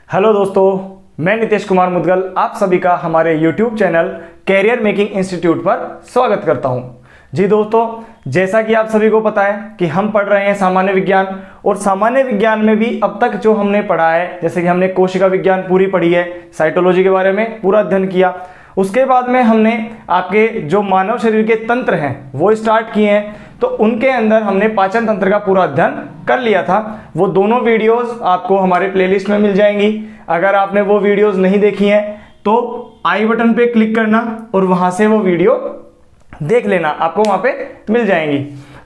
Hello दोस्तों, मैं नितेश कुमार मुदगल आप सभी का हमारे YouTube channel career making institute पर स्वागत करता हूं। जी दोस्तों, जैसा कि आप सभी को पता है कि हम पढ़ रहे हैं सामान्य विज्ञान, और सामान्य विज्ञान में भी अब तक जो हमने पढ़ा है, जैसे कि हमने कोशिका विज्ञान पूरी पढ़ी है, साइटोलॉजी के बारे में पूरा अध्ययन किया। उसके बाद में हमने आपके जो मानव शरीर के तंत्र हैं वो स्टार्ट किए हैं, तो उनके अंदर हमने पाचन तंत्र का पूरा अध्ययन कर लिया था। वो दोनों वीडियोस आपको हमारे प्लेलिस्ट में मिल जाएंगी। अगर आपने वो वीडियोस नहीं देखी हैं तो आई बटन पे क्लिक करना और वहां से वो वीडियो देख लेना, आपको वहां पे मिल जाएंगी।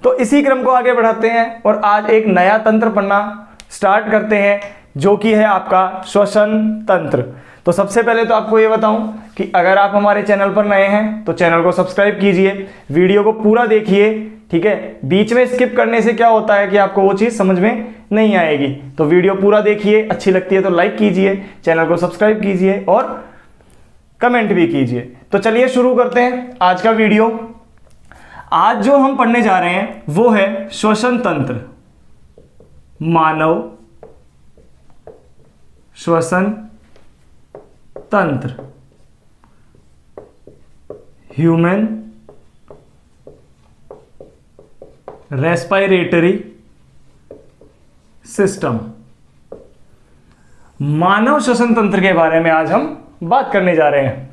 तो इसी क्रम को आगे बढ़ाते हैं और आज एक नया तंत्र पढ़ना स्टार्ट करते हैं, जो कि है आपका श्वसन तंत्र। तो सबसे पहले तो आपको ये बताऊं कि अगर आप हमारे चैनल पर नए हैं तो चैनल को सब्सक्राइब कीजिए, वीडियो को पूरा देखिए, ठीक है। बीच में स्किप करने से क्या होता है कि आपको वो चीज़ समझ में नहीं आएगी। तो वीडियो पूरा देखिए, अच्छी लगती है तो लाइक कीजिए, चैनल को सब्सक्राइब कीजिए और कमेंट भी कीजिए। तो चलिए शुरू करते हैं आज का वीडियो। आज जो हम पढ़ने जा रहे हैं वो है श्वसन तंत्र, मानव श्वसन तंत्र, ह्यूमन रेस्पिरेटरी सिस्टम। मानव श्वसन तंत्र के बारे में आज हम बात करने जा रहे हैं।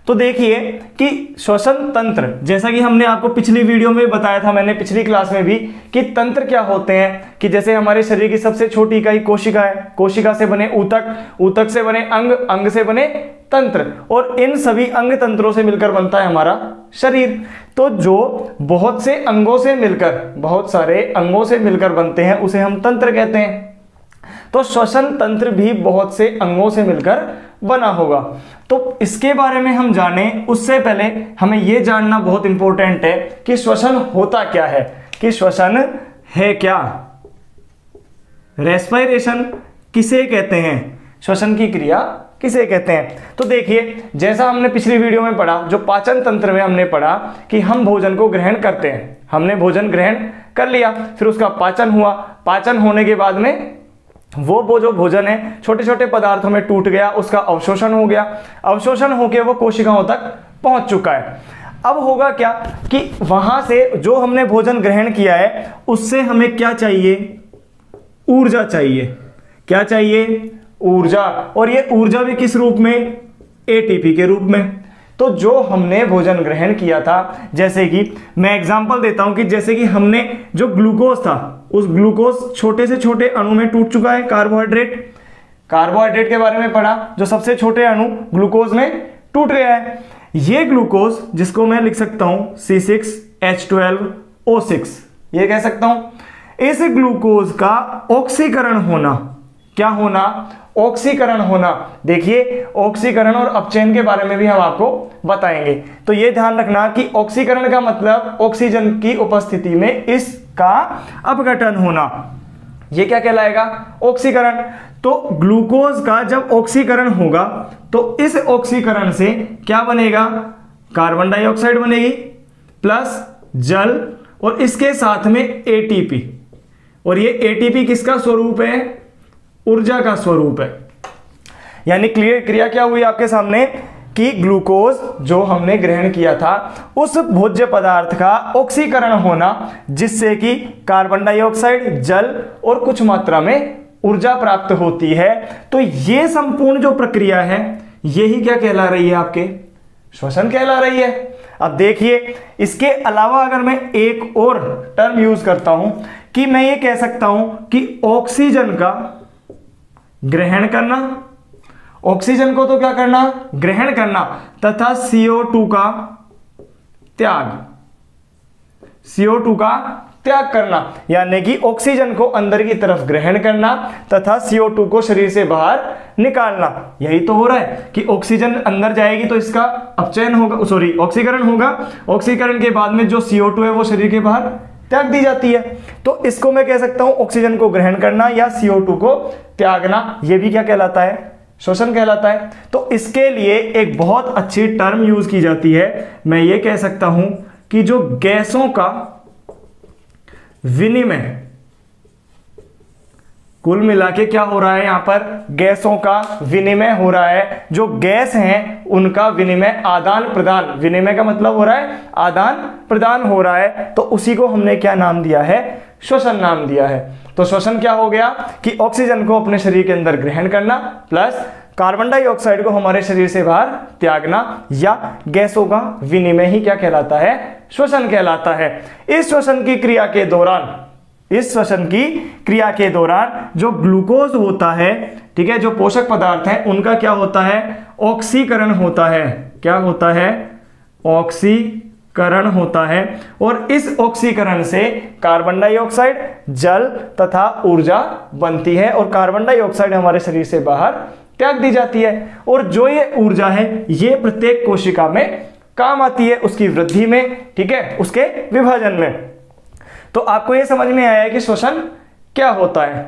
तो देखिए कि श्वसन तंत्र, जैसा कि हमने आपको पिछली वीडियो में बताया था, मैंने पिछली क्लास में भी, कि तंत्र क्या होते हैं। कि जैसे हमारे शरीर की सबसे छोटी इकाई कोशिका है, कोशिका से बने ऊतक, ऊतक से बने अंग, अंग से बने तंत्र, और इन सभी अंग तंत्रों से मिलकर बनता है हमारा शरीर। तो जो बहुत से अंगों से मिलकर, बहुत सारे अंगों से मिलकर बनते हैं उसे हम तंत्र कहते हैं। तो श्वसन तंत्र भी बहुत से अंगों से मिलकर बना होगा। तो इसके बारे में हम जाने उससे पहले हमें यह जानना बहुत इंपॉर्टेंट है कि श्वसन होता क्या है, कि श्वसन है क्या, रेस्पिरेशन किसे कहते हैं, श्वसन की क्रिया किसे कहते हैं। तो देखिए, जैसा हमने पिछली वीडियो में पढ़ा, जो पाचन तंत्र में हमने पढ़ा कि हम भोजन को ग्रहण करते हैं, हमने भोजन ग्रहण कर लिया, फिर उसका पाचन हुआ, पाचन होने के बाद में वो जो भोजन है छोटे छोटे पदार्थों में टूट गया, उसका अवशोषण हो गया, अवशोषण होकर वो कोशिकाओं तक पहुंच चुका है। अब होगा क्या कि वहां से जो हमने भोजन ग्रहण किया है उससे हमें क्या चाहिए, ऊर्जा चाहिए। क्या चाहिए? ऊर्जा। और ये ऊर्जा भी किस रूप में? एटीपी के रूप में। तो जो हमने भोजन ग्रहण किया था, जैसे कि मैं एग्जांपल देता हूं कि जैसे कि हमने जो ग्लूकोज था, उस ग्लूकोज छोटे से छोटे अणु में टूट चुका है। कार्बोहाइड्रेट, कार्बोहाइड्रेट के बारे में पढ़ा, जो सबसे छोटे अणु ग्लूकोज में टूट गया है। ये ग्लूकोज, जिसको मैं लिख सकता हूं C6H12O6, ये कह सकता हूं। इस ग्लूकोज का ऑक्सीकरण होना, क्या होना? ऑक्सीकरण होना। देखिए, ऑक्सीकरण और अपचयन के बारे में भी हम आपको बताएंगे। तो ये ध्यान रखना कि ऑक्सीकरण का मतलब ऑक्सीजन की उपस्थिति में इसका अपघटन होना, ये क्या कहलाएगा? ऑक्सीकरण। तो ग्लूकोज का जब ऑक्सीकरण होगा तो इस ऑक्सीकरण से क्या बनेगा? कार्बन डाइऑक्साइड बनेगी प्लस जल, और इसके साथ में एटीपी। और ये एटीपी किसका स्वरूप है? ऊर्जा का स्वरूप है। यानी क्रिया क्या हुई आपके सामने कि ग्लूकोज जो हमने ग्रहण किया था, उस भोज्य पदार्थ का ऑक्सीकरण होना, जिससे कि कार्बन डाइऑक्साइड, जल और कुछ मात्रा में ऊर्जा प्राप्त होती है। तो ये संपूर्ण जो प्रक्रिया है, यही क्या कहला रही है? आपके श्वसन कहला रही है। अब देखिए, इसके अलावा अगर मैं एक और टर्म यूज करता हूं कि मैं ये कह सकता हूं कि ऑक्सीजन का ग्रहण करना, ऑक्सीजन को तो क्या करना? ग्रहण करना, तथा CO2 का त्याग, CO2 का त्याग करना। यानी कि ऑक्सीजन को अंदर की तरफ ग्रहण करना तथा CO2 को शरीर से बाहर निकालना। यही तो हो रहा है कि ऑक्सीजन अंदर जाएगी तो इसका अपचयन होगा, सॉरी ऑक्सीकरण होगा, ऑक्सीकरण के बाद में जो CO2 है वो शरीर के बाहर त्याग दी जाती है। तो इसको मैं कह सकता हूं ऑक्सीजन को ग्रहण करना या CO2 को त्यागना। यह भी क्या कहलाता है? श्वसन कहलाता है। तो इसके लिए एक बहुत अच्छी टर्म यूज की जाती है, मैं ये कह सकता हूं कि जो गैसों का विनिमय कुल मिला के क्या हो रहा है, यहां पर गैसों का विनिमय हो रहा है। जो गैस हैं उनका विनिमय, आदान प्रदान, विनिमय का मतलब हो रहा है आदान प्रदान हो रहा है, तो उसी को हमने क्या नाम दिया है, श्वसन नाम दिया है। तो श्वसन क्या हो गया कि ऑक्सीजन को अपने शरीर के अंदर ग्रहण करना प्लस कार्बन डाइऑक्साइड को हमारे शरीर से बाहर त्यागना, या गैसों का विनिमय ही क्या कहलाता है, श्वसन कहलाता है। इस श्वसन की क्रिया के दौरान, इस श्वसन की क्रिया के दौरान जो ग्लूकोज होता है, ठीक है, जो पोषक पदार्थ हैं उनका क्या होता है, ऑक्सीकरण होता है। क्या होता है, ऑक्सीकरण होता है। और इस ऑक्सीकरण से कार्बन डाइऑक्साइड, जल तथा ऊर्जा बनती है और कार्बन डाइऑक्साइड हमारे शरीर से बाहर त्याग दी जाती है। और जो ये ऊर्जा है ये प्रत्येक कोशिका में काम आती है, उसकी वृद्धि में, ठीक है, उसके विभाजन में। तो आपको ये समझ में आया है कि श्वसन क्या होता है।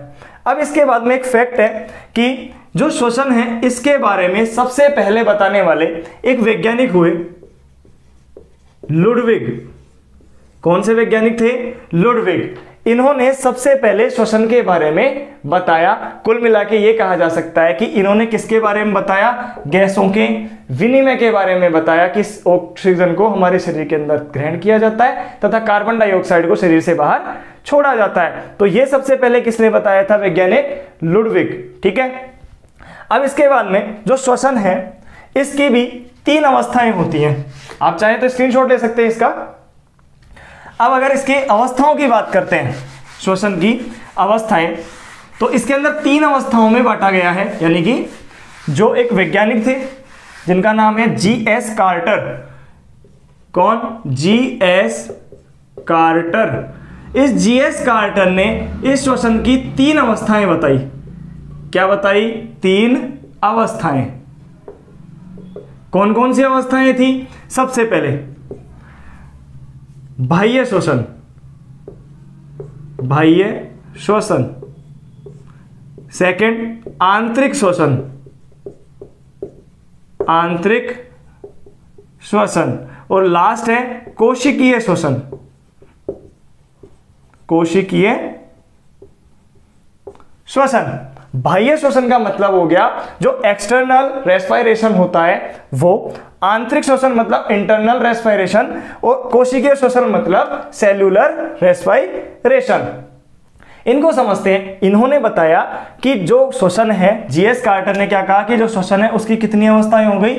अब इसके बाद में एक फैक्ट है कि जो श्वसन है इसके बारे में सबसे पहले बताने वाले एक वैज्ञानिक हुए लुडविग। कौन से वैज्ञानिक थे, लुडविग। इन्होंने सबसे पहले श्वसन के बारे में बताया। कुल मिला के ये कहा जा सकता है कि इन्होंने किसके बारे में बताया, गैसों के विनिमय के बारे में बताया कि ऑक्सीजन को हमारे शरीर के अंदर ग्रहण किया जाता है तथा कार्बन डाइऑक्साइड को शरीर से बाहर छोड़ा जाता है। तो ये सबसे पहले किसने बताया था, वैज्ञानिक लुडविग, ठीक है। अब इसके बाद में जो श्वसन है इसकी भी 3 अवस्थाएं होती हैं। आप चाहे तो स्क्रीनशॉट ले सकते हैं इसका। अब अगर इसके अवस्थाओं की बात करते हैं, श्वसन की अवस्थाएं, तो इसके अंदर 3 अवस्थाओं में बांटा गया है। यानी कि जो एक वैज्ञानिक थे जिनका नाम है G.S. कार्टर। कौन, G.S. कार्टर। इस G.S. कार्टर ने इस श्वसन की 3 अवस्थाएं बताई। क्या बताई, 3 अवस्थाएं। कौन कौन सी अवस्थाएं थी, सबसे पहले बाह्य श्वसन, बाह्य श्वसन। सेकंड आंतरिक श्वसन, आंतरिक श्वसन। और लास्ट है कोशिकीय श्वसन, कोशिकीय श्वसन। बाह्य श्वसन का मतलब हो गया जो एक्सटर्नल रेस्पिरेशन होता है वो, आंतरिक श्वसन मतलब इंटरनल रेस्पिरेशन, और कोशिकीय श्वसन मतलब सेल्यूलर रेस्पिरेशन। इनको समझते हैं। इन्होंने बताया कि जो श्वसन है, G.S. कार्टर ने क्या कहा कि जो श्वसन है उसकी कितनी अवस्थाएं हो गई,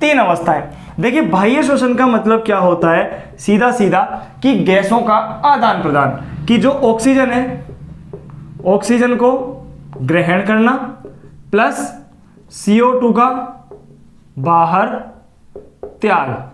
3 अवस्थाएं। देखिए बाह्य श्वसन का मतलब क्या होता है, सीधा सीधा कि गैसों का आदान प्रदान, कि जो ऑक्सीजन है ऑक्सीजन को ग्रहण करना प्लस CO2 का बाहर त्याग।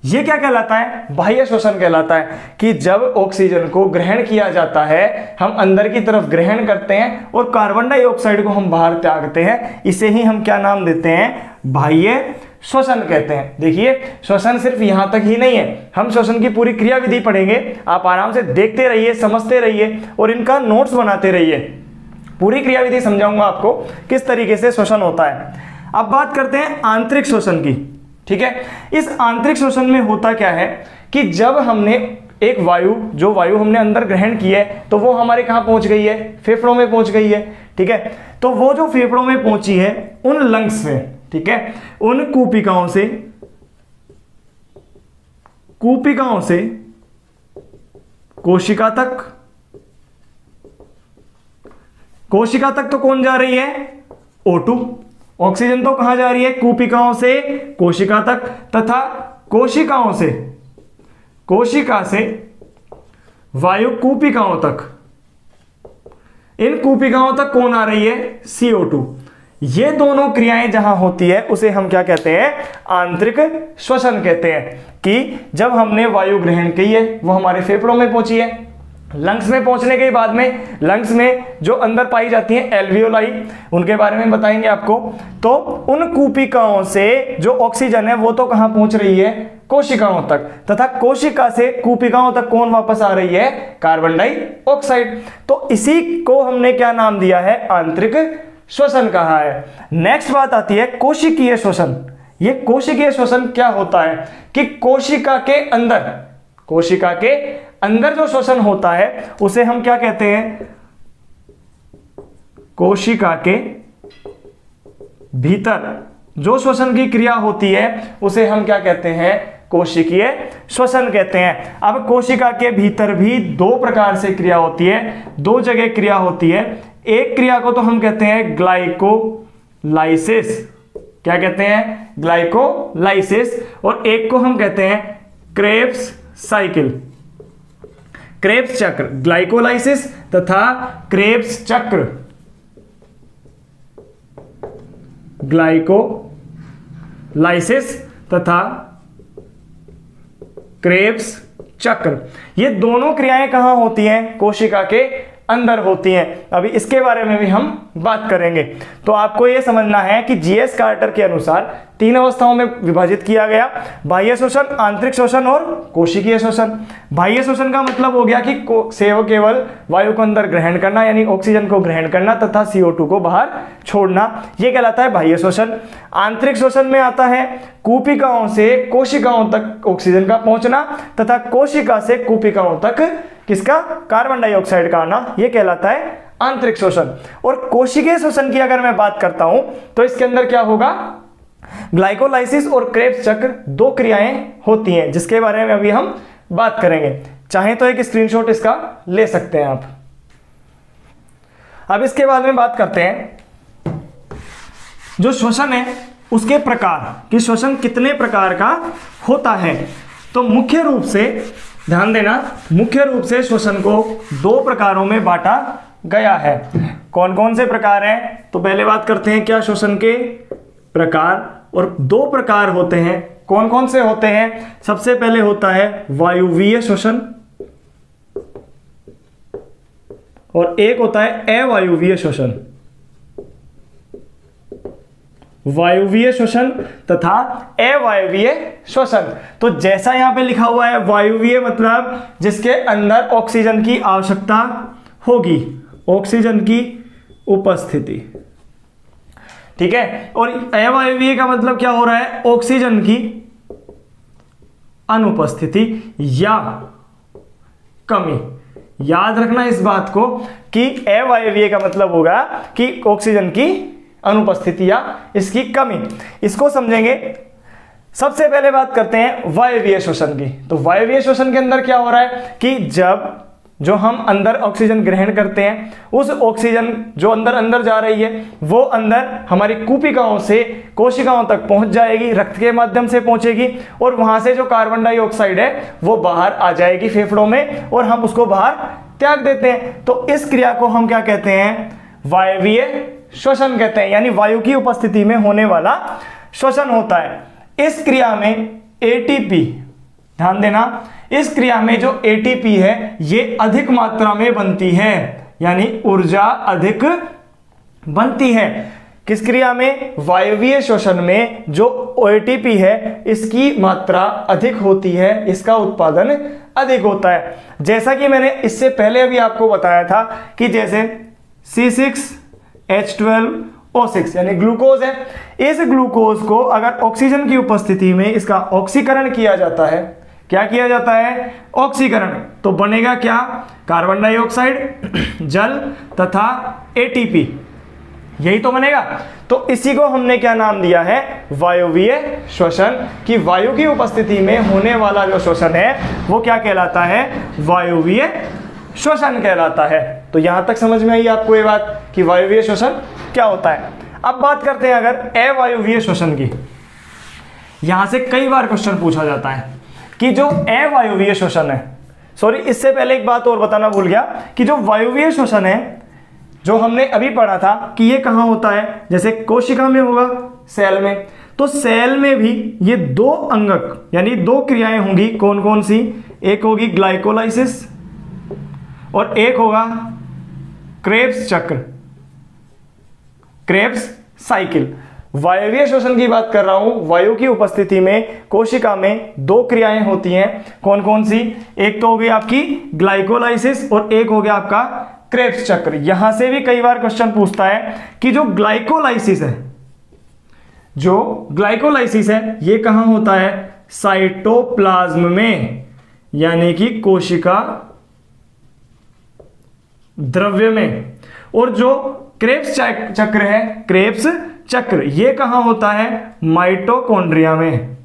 ये क्या कहलाता है, बाह्य श्वसन कहलाता है। कि जब ऑक्सीजन को ग्रहण किया जाता है, हम अंदर की तरफ ग्रहण करते हैं और कार्बन डाइऑक्साइड को हम बाहर त्यागते हैं, इसे ही हम क्या नाम देते हैं, बाह्य श्वसन कहते हैं। देखिए श्वसन सिर्फ यहां तक ही नहीं है, हम श्वसन की पूरी क्रियाविधि पढ़ेंगे। आप आराम से देखते रहिए, समझते रहिए और इनका नोट्स बनाते रहिए। पूरी क्रियाविधि समझाऊंगा आपको किस तरीके से श्वसन होता है। अब बात करते हैं आंतरिक श्वसन की, ठीक है। इस आंतरिक श्वसन में होता क्या है कि जब हमने एक वायु, जो वायु हमने अंदर ग्रहण की है, तो वो हमारे कहां पहुंच गई है, फेफड़ों में पहुंच गई है, ठीक है। तो वो जो फेफड़ों में पहुंची है उन लंग्स में, ठीक है, उन कूपिकाओं से कोशिका तक, कोशिका तक तो कौन जा रही है, O2। ऑक्सीजन तो कहां जा रही है, कूपिकाओं से कोशिका तक, तथा कोशिकाओं से, कोशिका से वायु कूपिकाओं तक। इन कूपिकाओं तक कौन आ रही है, CO2। ये दोनों क्रियाएं जहां होती है उसे हम क्या कहते हैं, आंतरिक श्वसन कहते हैं। कि जब हमने वायु ग्रहण की है वो हमारे फेफड़ों में पहुंची है, लंग्स में पहुंचने के बाद में लंग्स में जो अंदर पाई जाती हैं एल्वियोलाई, उनके बारे में बताएंगे आपको। तो उन कूपिकाओं से जो ऑक्सीजन है वो तो कहां पहुंच रही है, कोशिकाओं तक, तथा कोशिका से कूपिकाओं तक कौन वापस आ रही है, कार्बन डाइऑक्साइड। तो इसी को हमने क्या नाम दिया है, आंतरिक श्वसन कहा है। नेक्स्ट बात आती है कोशिकीय श्वसन। ये कोशिकीय श्वसन क्या होता है कि कोशिका के अंदर जो श्वसन होता है उसे हम क्या कहते हैं, कोशिका के भीतर जो श्वसन की क्रिया होती है उसे हम क्या कहते हैं, कोशिकीय श्वसन कहते हैं। अब कोशिका के भीतर भी दो प्रकार से क्रिया होती है, दो जगह क्रिया होती है। एक क्रिया को तो हम कहते हैं ग्लाइकोलाइसिस, क्या कहते हैं, ग्लाइकोलाइसिस, और एक को हम कहते हैं क्रेब्स साइकिल, क्रेब्स चक्र, ग्लाइकोलाइसिस तथा क्रेब्स चक्र, ग्लाइकोलाइसिस तथा क्रेब्स चक्र, ये दोनों क्रियाएं कहां होती हैं, कोशिका के अंदर होती हैं। अभी इसके बारे में भी हम बात करेंगे। तो आपको यह समझना है कि जीएस कार्टर के अनुसार तीन अवस्थाओं में विभाजित किया गया, बाह्य शोषण, आंतरिक शोषण और कोशिकीय शोषण। बाह्य शोषण का मतलब हो गया कि केवल वायु को अंदर ग्रहण करना, यानी ऑक्सीजन को ग्रहण करना तथा CO2 को बाहर छोड़ना, यह कहलाता है बाह्य शोषण। आंतरिक शोषण में आता है कूपिकाओं से कोशिकाओं तक ऑक्सीजन का पहुंचना तथा कोशिका से कूपिकाओं तक किसका, कार्बन डाइऑक्साइड का आना, यह कहलाता है आंतरिक शोषण। और कोशिकीय शोषण की अगर मैं बात करता हूं तो इसके अंदर क्या होगा, ग्लाइकोलाइसिस और क्रेब्स चक्र दो क्रियाएं होती हैं, जिसके बारे में अभी हम बात करेंगे। चाहे तो एक स्क्रीनशॉट इसका ले सकते हैं आप। अब इसके बाद में बात करते हैं जो श्वसन है उसके प्रकार, कि श्वसन कितने प्रकार का होता है। तो मुख्य रूप से ध्यान देना, मुख्य रूप से श्वसन को दो प्रकारों में बांटा गया है। कौन कौन से प्रकार हैं, तो पहले बात करते हैं क्या श्वसन के प्रकार, और दो प्रकार होते हैं। कौन कौन से होते हैं, सबसे पहले होता है वायुवीय श्वसन और एक होता है अवायुवीय श्वसन। वायुवीय श्वसन तथा अवायुवीय श्वसन। तो जैसा यहां पे लिखा हुआ है, वायुवीय मतलब जिसके अंदर ऑक्सीजन की आवश्यकता होगी, ऑक्सीजन की उपस्थिति, ठीक है। और अवायुवीय का मतलब क्या हो रहा है, ऑक्सीजन की अनुपस्थिति या कमी। याद रखना इस बात को कि अवायुवीय का मतलब होगा कि ऑक्सीजन की अनुपस्थिति या इसकी कमी। इसको समझेंगे। सबसे पहले बात करते हैं वायुवीय श्वसन की। तो वायुवीय श्वसन के अंदर क्या हो रहा है कि जब जो हम अंदर ऑक्सीजन ग्रहण करते हैं, उस ऑक्सीजन जो अंदर जा रही है वो अंदर हमारी कूपिकाओं से कोशिकाओं तक पहुंच जाएगी, रक्त के माध्यम से पहुंचेगी, और वहां से जो कार्बन डाइऑक्साइड है वो बाहर आ जाएगी फेफड़ों में, और हम उसको बाहर त्याग देते हैं। तो इस क्रिया को हम क्या कहते हैं, वायुवीय श्वसन कहते हैं, यानी वायु की उपस्थिति में होने वाला श्वसन होता है। इस क्रिया में एटीपी, ध्यान देना, इस क्रिया में जो एटीपी है ये अधिक मात्रा में बनती है, यानी ऊर्जा अधिक बनती है। किस क्रिया में, वायुवीय श्वसन में जो एटीपी है इसकी मात्रा अधिक होती है, इसका उत्पादन अधिक होता है। जैसा कि मैंने इससे पहले अभी आपको बताया था कि जैसे C6H12O6 यानी ग्लूकोज है, इस ग्लूकोज को अगर ऑक्सीजन की उपस्थिति में इसका ऑक्सीकरण किया जाता है, क्या किया जाता है, ऑक्सीकरण, तो बनेगा क्या, कार्बन डाइऑक्साइड, जल तथा एटीपी, यही तो बनेगा। तो इसी को हमने क्या नाम दिया है, वायुवीय श्वसन, कि वायु की उपस्थिति में होने वाला जो श्वसन है वो क्या कहलाता है, वायुवीय श्वसन कहलाता है। तो यहां तक समझ में आई आपको ये बात कि वायुवीय श्वसन क्या होता है। अब बात करते हैं अगर अवायुवीय श्वसन की। यहां से कई बार क्वेश्चन पूछा जाता है कि जो अवायुवीय श्वसन है, सॉरी इससे पहले एक बात और बताना भूल गया कि जो वायुवीय श्वसन है जो हमने अभी पढ़ा था कि ये कहां होता है, जैसे कोशिका में होगा, सेल में, तो सेल में भी ये दो अंगक यानी दो क्रियाएं होंगी। कौन कौन सी, एक होगी ग्लाइकोलाइसिस और एक होगा क्रेब्स चक्र, क्रेब्स साइकिल। वायुवीय श्वसन की बात कर रहा हूं, वायु की उपस्थिति में कोशिका में दो क्रियाएं होती हैं। कौन कौन सी, एक तो हो गई आपकी ग्लाइकोलाइसिस और एक हो गया आपका क्रेब्स चक्र। यहां से भी कई बार क्वेश्चन पूछता है कि जो ग्लाइकोलाइसिस है, जो ग्लाइकोलाइसिस है ये कहां होता है, साइटोप्लाज्म में, यानी कि कोशिका द्रव्य में। और जो क्रेब्स चक्र है, क्रेब्स चक्र, ये कहां होता है? माइटोकॉन्ड्रिया में,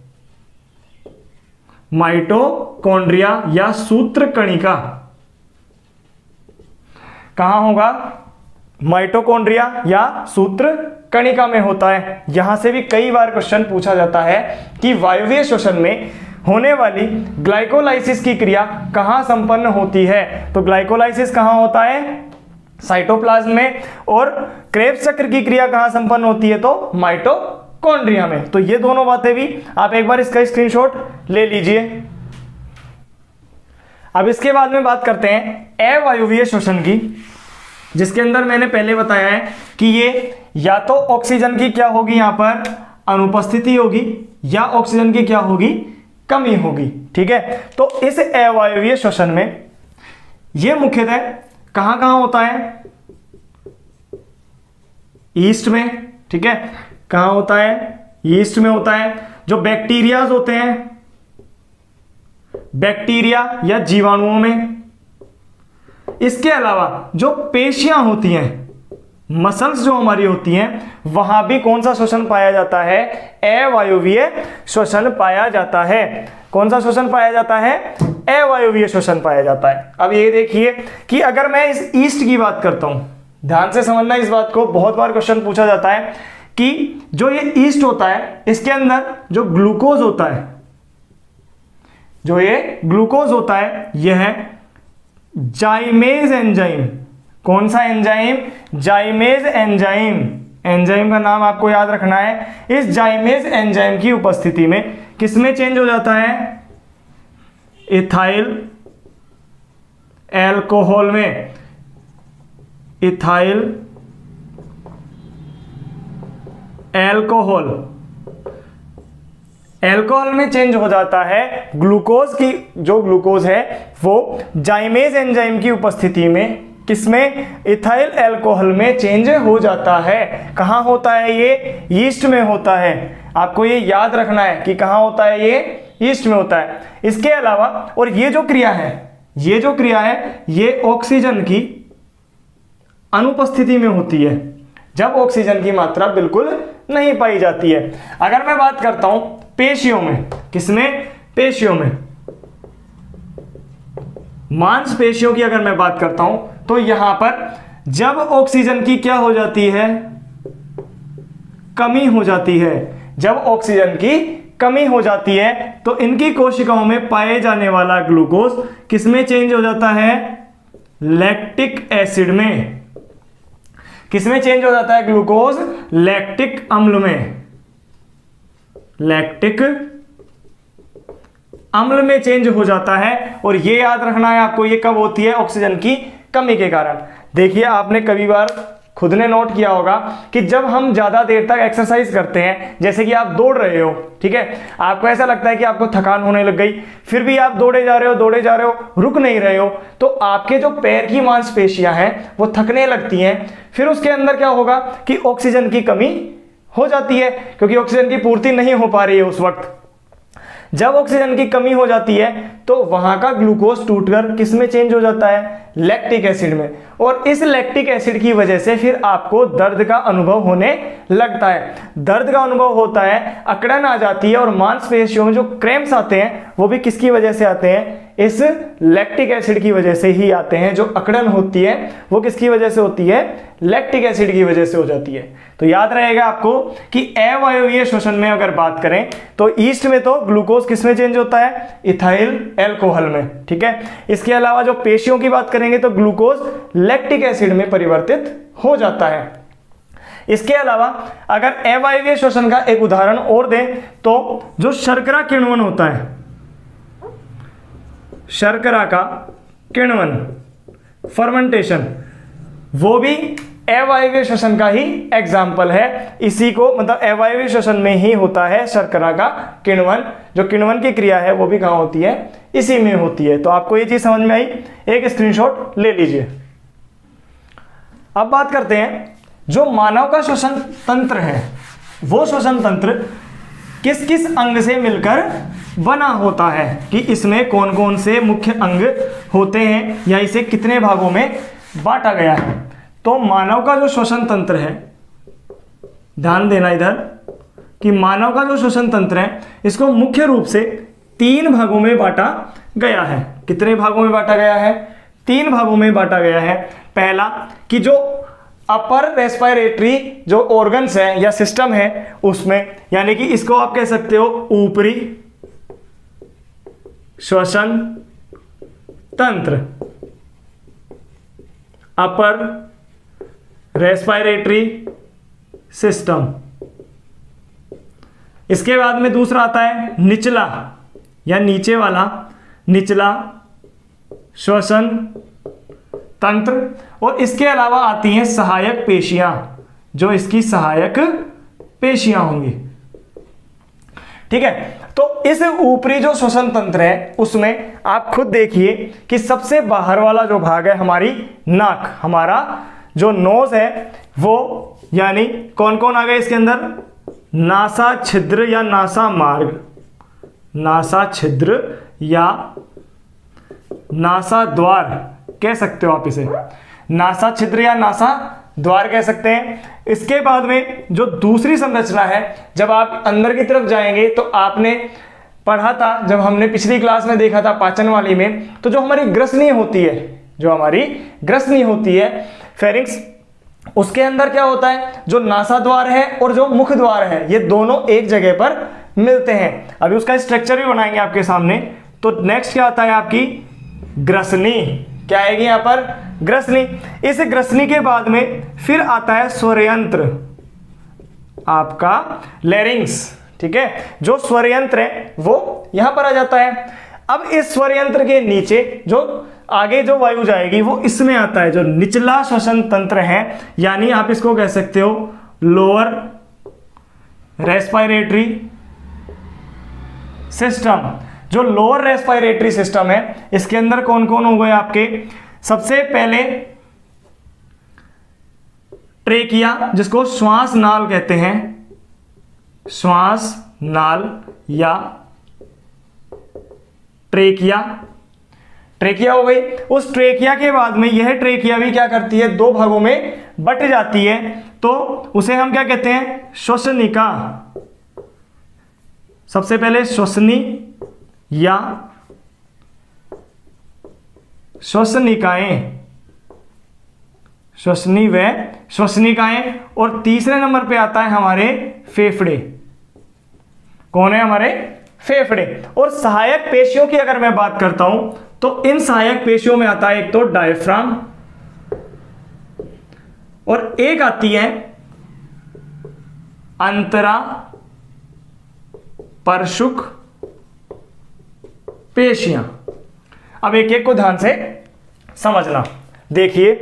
माइटोकॉन्ड्रिया या सूत्र कणिका कहां होगा? माइटोकॉन्ड्रिया या सूत्र कणिका में होता है। यहां से भी कई बार क्वेश्चन पूछा जाता है कि वायवीय श्वसन में होने वाली ग्लाइकोलाइसिस की क्रिया कहां संपन्न होती है? तो ग्लाइकोलाइसिस कहां होता है? साइटोप्लाज्म में। और क्रेब्स चक्र की क्रिया कहां संपन्न होती है? तो माइटोकॉन्ड्रिया में। तो ये दोनों बातें भी आप एक बार इसका स्क्रीनशॉट ले लीजिए। अब इसके बाद में बात करते हैं अवायवीय श्वसन की, जिसके अंदर मैंने पहले बताया है कि ये या तो ऑक्सीजन की क्या होगी, यहां पर अनुपस्थिति होगी, या ऑक्सीजन की क्या होगी? कमी होगी। ठीक है, तो इस अवायवीय श्वसन में ये मुख्यतः कहां कहां होता है? ईस्ट में। ठीक है, कहां होता है? ईस्ट में होता है। जो बैक्टीरियाज होते हैं, बैक्टीरिया या जीवाणुओं में। इसके अलावा जो पेशियां होती हैं, मसल्स जो हमारी होती हैं, वहां भी कौन सा श्वसन पाया जाता है? अवायवीय श्वसन पाया जाता है। कौन सा श्वसन पाया जाता है? अवायवीय श्वसन पाया जाता है। अब ये देखिए कि अगर मैं इस ईस्ट की बात करता हूं, ध्यान से समझना इस बात को, बहुत बार क्वेश्चन पूछा जाता है कि जो ये ईस्ट होता है, इसके अंदर जो ग्लूकोज होता है, जो ये ग्लूकोज होता है, यह है जाइमेज एंजाइम। कौन सा एंजाइम? जाइमेज एंजाइम। एंजाइम का नाम आपको याद रखना है। इस जाइमेज एंजाइम की उपस्थिति में किसमें चेंज हो जाता है? इथाइल एल्कोहल में। इथाइल एल्कोहल, एल्कोहल में चेंज हो जाता है। ग्लूकोज की जो ग्लूकोज है वो जाइमेज एंजाइम की उपस्थिति में किसमें? इथाइल एल्कोहल में चेंज हो जाता है। कहां होता है ये? ईस्ट में होता है। आपको ये याद रखना है कि कहां होता है ये? ईस्ट में होता है। इसके अलावा और ये जो क्रिया है, ये जो क्रिया है, ये ऑक्सीजन की अनुपस्थिति में होती है, जब ऑक्सीजन की मात्रा बिल्कुल नहीं पाई जाती है। अगर मैं बात करता हूं पेशियों में, किसमें? पेशियों में, मांसपेशियों की अगर मैं बात करता हूं, तो यहां पर जब ऑक्सीजन की क्या हो जाती है? कमी हो जाती है। जब ऑक्सीजन की कमी हो जाती है तो इनकी कोशिकाओं में पाए जाने वाला ग्लूकोज किसमें चेंज हो जाता है? लैक्टिक एसिड में। किसमें चेंज हो जाता है ग्लूकोज? लैक्टिक अम्ल में। लैक्टिक अम्ल में चेंज हो जाता है। और ये याद रखना है आपको, ये कब होती है? ऑक्सीजन की कमी के कारण। देखिए, आपने कभी बार खुद ने नोट किया होगा कि जब हम ज्यादा देर तक एक्सरसाइज करते हैं, जैसे कि आप दौड़ रहे हो, ठीक है, आपको ऐसा लगता है कि आपको थकान होने लग गई, फिर भी आप दौड़े जा रहे हो, रुक नहीं रहे हो, तो आपके जो पैर की मांसपेशियां हैं वो थकने लगती हैं। फिर उसके अंदर क्या होगा कि ऑक्सीजन की कमी हो जाती है, क्योंकि ऑक्सीजन की पूर्ति नहीं हो पा रही है उस वक्त। जब ऑक्सीजन की कमी हो जाती है तो वहां का ग्लूकोज टूटकर किस में चेंज हो जाता है? लैक्टिक एसिड में। और इस लैक्टिक एसिड की वजह से फिर आपको दर्द का अनुभव होने लगता है। दर्द का अनुभव होता है, अकड़न आ जाती है, और मांसपेशियों में जो क्रैम्प्स आते हैं वो भी किसकी वजह से आते हैं? इस लैक्टिक एसिड की वजह से ही आते हैं। जो अकड़न होती है वो किसकी वजह से होती है? लैक्टिक एसिड की वजह से हो जाती है। तो याद रहेगा आपको कि अवायवीय श्वसन में अगर बात करें तो ईस्ट में तो ग्लूकोज किसमें चेंज होता है? इथाइल एल्कोहल में। ठीक है, इसके अलावा जो पेशियों की बात करेंगे तो ग्लूकोज लैक्टिक एसिड में परिवर्तित हो जाता है। इसके अलावा अगर अवायवीय श्वसन का एक उदाहरण और दें तो जो शर्करा किण्वन होता है, शर्करा का किण्वन, फर्मेंटेशन, वो भी अवायवीय श्वसन का ही एग्जाम्पल है। इसी को मतलब अवायवीय श्वसन में ही होता है शर्करा का किण्वन। जो किण्वन की क्रिया है वो भी कहां होती है? इसी में होती है। तो आपको ये चीज समझ में आई, एक स्क्रीनशॉट ले लीजिए। अब बात करते हैं जो मानव का श्वसन तंत्र है, वो श्वसन तंत्र किस किस अंग से मिलकर बना होता है, कि इसमें कौन कौन से मुख्य अंग होते हैं या इसे कितने भागों में बांटा गया है। तो मानव का जो श्वसन तंत्र है, ध्यान देना इधर कि मानव का जो श्वसन तंत्र है इसको मुख्य रूप से 3 भागों में बांटा गया है। कितने भागों में बांटा गया है? 3 भागों में बांटा गया है। पहला कि जो अपर रेस्पिरेटरी जो ऑर्गन्स है या सिस्टम है उसमें, यानी कि इसको आप कह सकते हो ऊपरी श्वसन तंत्र, अपर रेस्पिरेटरी सिस्टम। इसके बाद में दूसरा आता है निचला या नीचे वाला, निचला श्वसन तंत्र, और इसके अलावा आती हैं सहायक पेशियां, जो इसकी सहायक पेशियां होंगी। ठीक है, तो इस ऊपरी जो श्वसन तंत्र है उसमें आप खुद देखिए कि सबसे बाहर वाला जो भाग है हमारी नाक, हमारा जो नोज है वो, यानी कौन कौन आ गए इसके अंदर? नासा छिद्र या नासा मार्ग, नासा छिद्र या नासा द्वार कह सकते हो आप इसे, नासा छिद्र या नासा द्वार कह सकते हैं। इसके बाद में जो दूसरी संरचना है, जब आप अंदर की तरफ जाएंगे तो आपने पढ़ा था, जब हमने पिछली क्लास में देखा था पाचन वाली में, तो जो हमारी ग्रसनी होती है, जो हमारी ग्रसनी होती है फेरिंक्स, उसके अंदर क्या होता है? जो नासा द्वार है और जो मुख द्वार है ये दोनों एक जगह पर मिलते हैं। अभी उसका स्ट्रक्चर भी बनाएंगे आपके सामने। तो नेक्स्ट क्या आता है? आपकी ग्रसनी। क्या आएगी यहाँ पर? ग्रसनी। इस ग्रसनी के बाद में फिर आता है स्वरयंत्र, आपका लैरिंग्स। ठीक है, जो स्वरयंत्र है वो यहां पर आ जाता है। अब इस स्वरयंत्र के नीचे जो आगे जो वायु जाएगी वो इसमें आता है, जो निचला श्वसन तंत्र है, यानी आप इसको कह सकते हो लोअर रेस्पिरेटरी सिस्टम। जो लोअर रेस्पिरेटरी सिस्टम है इसके अंदर कौन कौन हो गए आपके? सबसे पहले ट्रेकिया, जिसको श्वास नाल कहते हैं, श्वास नाल या ट्रेकिया, ट्रेकिया हो गई। उस ट्रेकिया के बाद में यह ट्रेकिया भी क्या करती है? 2 भागों में बट जाती है, तो उसे हम क्या कहते हैं? श्वसनिका। सबसे पहले श्वसनी या श्वसनिकाएं, श्वसनी व श्वसनिकाएं। और तीसरे नंबर पे आता है हमारे फेफड़े। कौन है? हमारे फेफड़े। और सहायक पेशियों की अगर मैं बात करता हूं तो इन सहायक पेशियों में आता है एक तो डायफ्राम और एक आती है अंतरा परशुक पेशियां। अब एक एक को ध्यान से समझना। देखिए,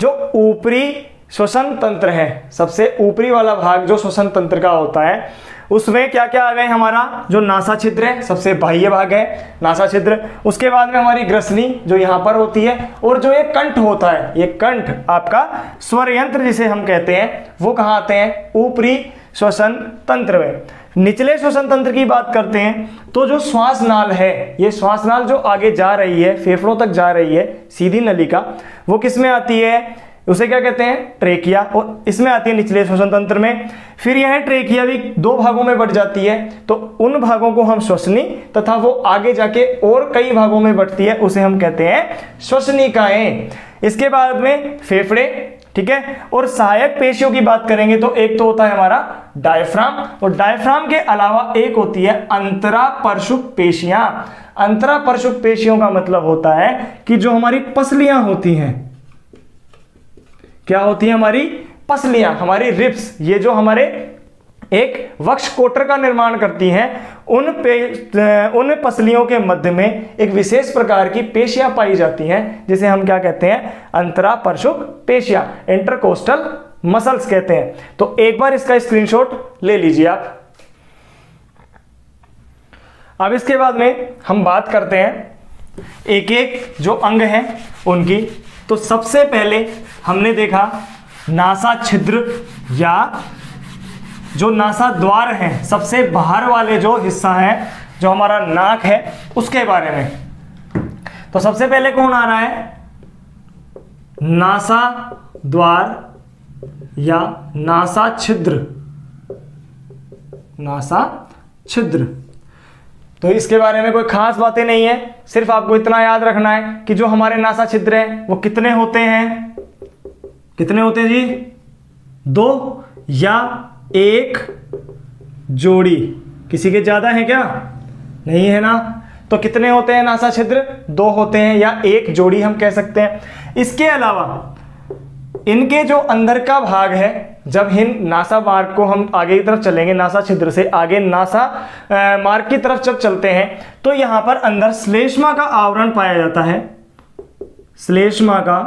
जो ऊपरी श्वसन तंत्र है, सबसे ऊपरी वाला भाग जो श्वसन तंत्र का होता है, उसमें क्या क्या आ गए? हमारा जो नासा छिद्र है, सबसे बाह्य भाग है नासा छिद्र। उसके बाद में हमारी ग्रसनी जो यहां पर होती है, और जो एक कंठ होता है, ये कंठ आपका स्वर यंत्र जिसे हम कहते हैं, वो कहां आते हैं? ऊपरी श्वसन तंत्र में। निचले श्वसन तंत्र की बात करते हैं तो जो श्वास नाल है, ये श्वास नाल जो आगे जा रही है, फेफड़ों तक जा रही है, सीधी नलिका, वो किस में आती है? उसे क्या कहते हैं? ट्रेकिया। और इसमें आती है निचले श्वसन तंत्र में। फिर यह ट्रेकिया भी 2 भागों में बट जाती है, तो उन भागों को हम श्वसनी, तथा वो आगे जाके और कई भागों में बटती है, उसे हम कहते हैं श्वसनिकाएं। इसके बाद में फेफड़े। ठीक है, और सहायक पेशियों की बात करेंगे तो एक तो होता है हमारा डायफ्राम, और डायफ्राम के अलावा एक होती है अंतरा परशुक पेशियां। अंतरा परशुक पेशियों का मतलब होता है कि जो हमारी पसलियां होती हैं, क्या होती है? हमारी पसलियां, हमारी रिब्स, ये जो हमारे एक वक्ष कोटर का निर्माण करती हैं, उन पसलियों के मध्य में एक विशेष प्रकार की पेशियां पाई जाती हैं, जिसे हम क्या कहते हैं? अंतरा परशुक पेशियां, इंटरकोस्टल मसल्स कहते हैं। तो एक बार इसका स्क्रीनशॉट ले लीजिए आप। अब इसके बाद में हम बात करते हैं एक एक जो अंग हैं उनकी। तो सबसे पहले हमने देखा नासा छिद्र या जो नासा द्वार है, सबसे बाहर वाले जो हिस्सा है, जो हमारा नाक है, उसके बारे में। तो सबसे पहले कौन आ रहा है? नासा द्वार या नासा छिद्र, नासा छिद्र। तो इसके बारे में कोई खास बातें नहीं है, सिर्फ आपको इतना याद रखना है कि जो हमारे नासा छिद्र हैं वो कितने होते हैं, कितने होते हैं जी, 2 या 1 जोड़ी। किसी के ज्यादा है क्या, नहीं है ना, तो कितने होते हैं नासा छिद्र, 2 होते हैं या 1 जोड़ी हम कह सकते हैं। इसके अलावा इनके जो अंदर का भाग है, जब इन नासा मार्ग को हम आगे की तरफ चलेंगे, नासा छिद्र से आगे नासा मार्ग की तरफ जब चलते हैं तो यहां पर अंदर श्लेष्मा का आवरण पाया जाता है, श्लेष्मा का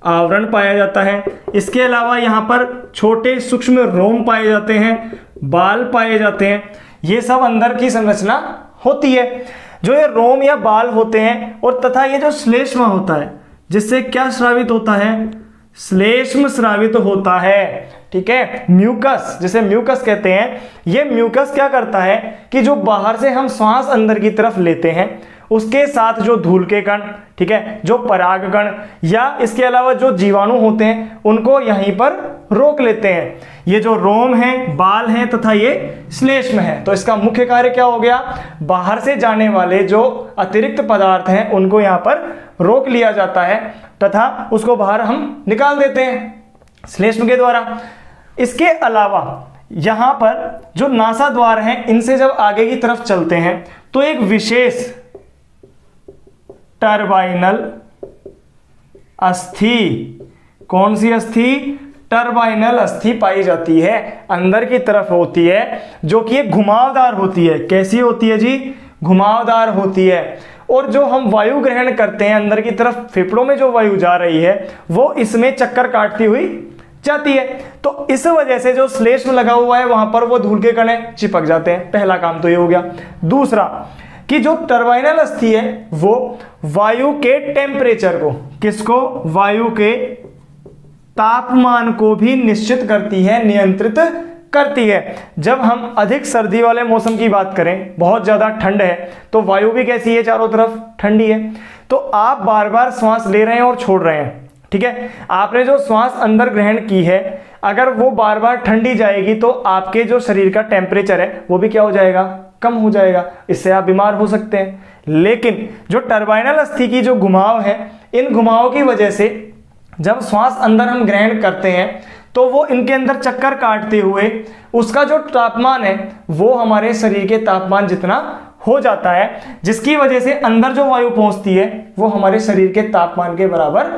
आवरण पाया जाता है। इसके अलावा यहां पर छोटे सूक्ष्म रोम पाए जाते हैं, बाल पाए जाते हैं, ये सब अंदर की संरचना होती है। जो ये रोम या बाल होते हैं और तथा ये जो श्लेष्मा होता है, जिससे क्या स्रावित होता है, श्लेष्म स्रावित होता है, ठीक है। म्यूकस, जिसे म्यूकस कहते हैं, ये म्यूकस क्या करता है कि जो बाहर से हम श्वास अंदर की तरफ लेते हैं उसके साथ जो धूल के कण, ठीक है, जो परागकण या इसके अलावा जो जीवाणु होते हैं उनको यहीं पर रोक लेते हैं। ये जो रोम है, बाल हैं तथा ये श्लेष्म है। तो इसका मुख्य कार्य क्या हो गया, बाहर से जाने वाले जो अतिरिक्त पदार्थ हैं उनको यहाँ पर रोक लिया जाता है तथा उसको बाहर हम निकाल देते हैं श्लेष्म के द्वारा। इसके अलावा यहाँ पर जो नासा द्वार हैं, इनसे जब आगे की तरफ चलते हैं तो एक विशेष टर्बाइनल अस्थि, कौन सी अस्थि, टर्बाइनल अस्थि पाई जाती है, अंदर की तरफ होती है, जो कि एक घुमावदार होती है। कैसी होती है जी, घुमावदार होती है। और जो हम वायु ग्रहण करते हैं अंदर की तरफ, फेफड़ों में जो वायु जा रही है वो इसमें चक्कर काटती हुई जाती है। तो इस वजह से जो श्लेष्म लगा हुआ है वहां पर वो धूल के कण चिपक जाते हैं। पहला काम तो ये हो गया। दूसरा कि जो टर्बाइनल अस्थि है वो वायु के टेम्परेचर को, किसको, वायु के तापमान को भी निश्चित करती है, नियंत्रित करती है। जब हम अधिक सर्दी वाले मौसम की बात करें, बहुत ज्यादा ठंड है, तो वायु भी कैसी है, चारों तरफ ठंडी है। तो आप बार बार श्वास ले रहे हैं और छोड़ रहे हैं, ठीक है। आपने जो श्वास अंदर ग्रहण की है, अगर वो बार बार ठंडी जाएगी तो आपके जो शरीर का टेम्परेचर है वो भी क्या हो जाएगा, कम हो जाएगा, इससे आप बीमार हो सकते हैं। लेकिन जो टर्बाइनल अस्थि की जो घुमाव है, इन घुमावों की वजह से जब श्वास अंदर हम ग्रहण करते हैं तो वो इनके अंदर चक्कर काटते हुए उसका जो तापमान है वो हमारे शरीर के तापमान जितना हो जाता है, जिसकी वजह से अंदर जो वायु पहुंचती है वो हमारे शरीर के तापमान के बराबर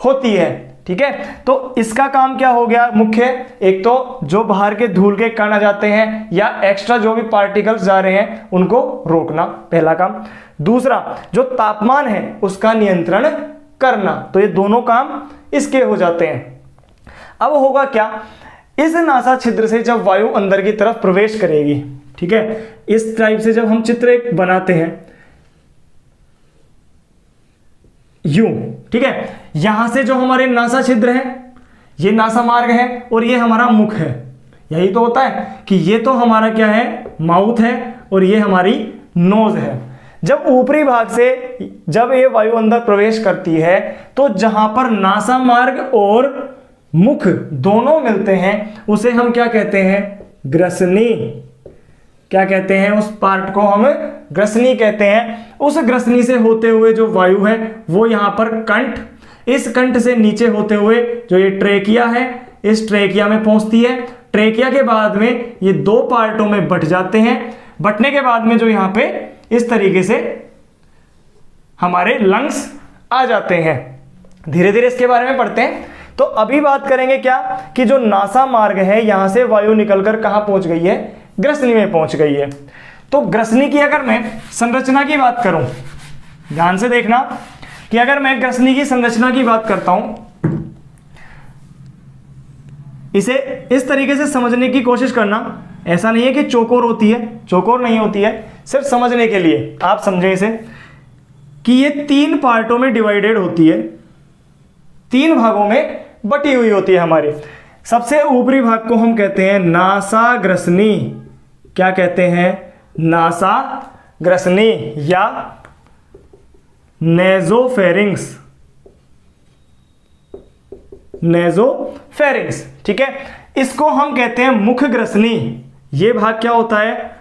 होती है, ठीक है। तो इसका काम क्या हो गया मुख्य, एक तो जो बाहर के धूल के कण आ जाते हैं या एक्स्ट्रा जो भी पार्टिकल्स जा रहे हैं उनको रोकना, पहला काम। दूसरा जो तापमान है उसका नियंत्रण करना। तो ये दोनों काम इसके हो जाते हैं। अब होगा क्या, इस नासा छिद्र से जब वायु अंदर की तरफ प्रवेश करेगी, ठीक है, इस टाइप से जब हम चित्र एक बनाते हैं यूं, ठीक है, यहां से जो हमारे नासा छिद्र है, ये नासा मार्ग है और ये हमारा मुख है। यही तो होता है कि ये तो हमारा क्या है, माउथ है, और ये हमारी नोज है। जब ऊपरी भाग से जब ये वायु अंदर प्रवेश करती है तो जहां पर नासा मार्ग और मुख दोनों मिलते हैं उसे हम क्या कहते हैं, ग्रसनी। क्या कहते हैं, उस पार्ट को हम ग्रसनी कहते हैं। उस ग्रसनी से होते हुए जो वायु है वो यहां पर कंठ, इस कंठ से नीचे होते हुए जो ये ट्रेकिया है, इस ट्रेकिया में पहुंचती है। ट्रेकिया के बाद में ये 2 पार्टों में बट जाते हैं। बटने के बाद में जो यहां पे इस तरीके से हमारे लंग्स आ जाते हैं। धीरे धीरे इसके बारे में पढ़ते हैं। तो अभी बात करेंगे क्या कि जो नासा मार्ग है यहां से वायु निकलकर कहां पहुंच गई है, ग्रसनी में पहुंच गई है। तो ग्रसनी की अगर मैं संरचना की बात करूं, ध्यान से देखना कि अगर मैं ग्रसनी की संरचना की बात करता हूं, इसे इस तरीके से समझने की कोशिश करना। ऐसा नहीं है कि चौकोर होती है, चौकोर नहीं होती है, सिर्फ समझने के लिए आप समझें इसे कि ये 3 पार्टों में डिवाइडेड होती है, 3 भागों में बटी हुई होती है हमारी। सबसे ऊपरी भाग को हम कहते हैं नासा ग्रसनी। क्या कहते हैं, नासा ग्रसनी या नेजोफेरिंग्स। नेजोफेरिंग्स। ठीक है, इसको हम कहते हैं मुख ग्रसनी। ये भाग क्या होता है?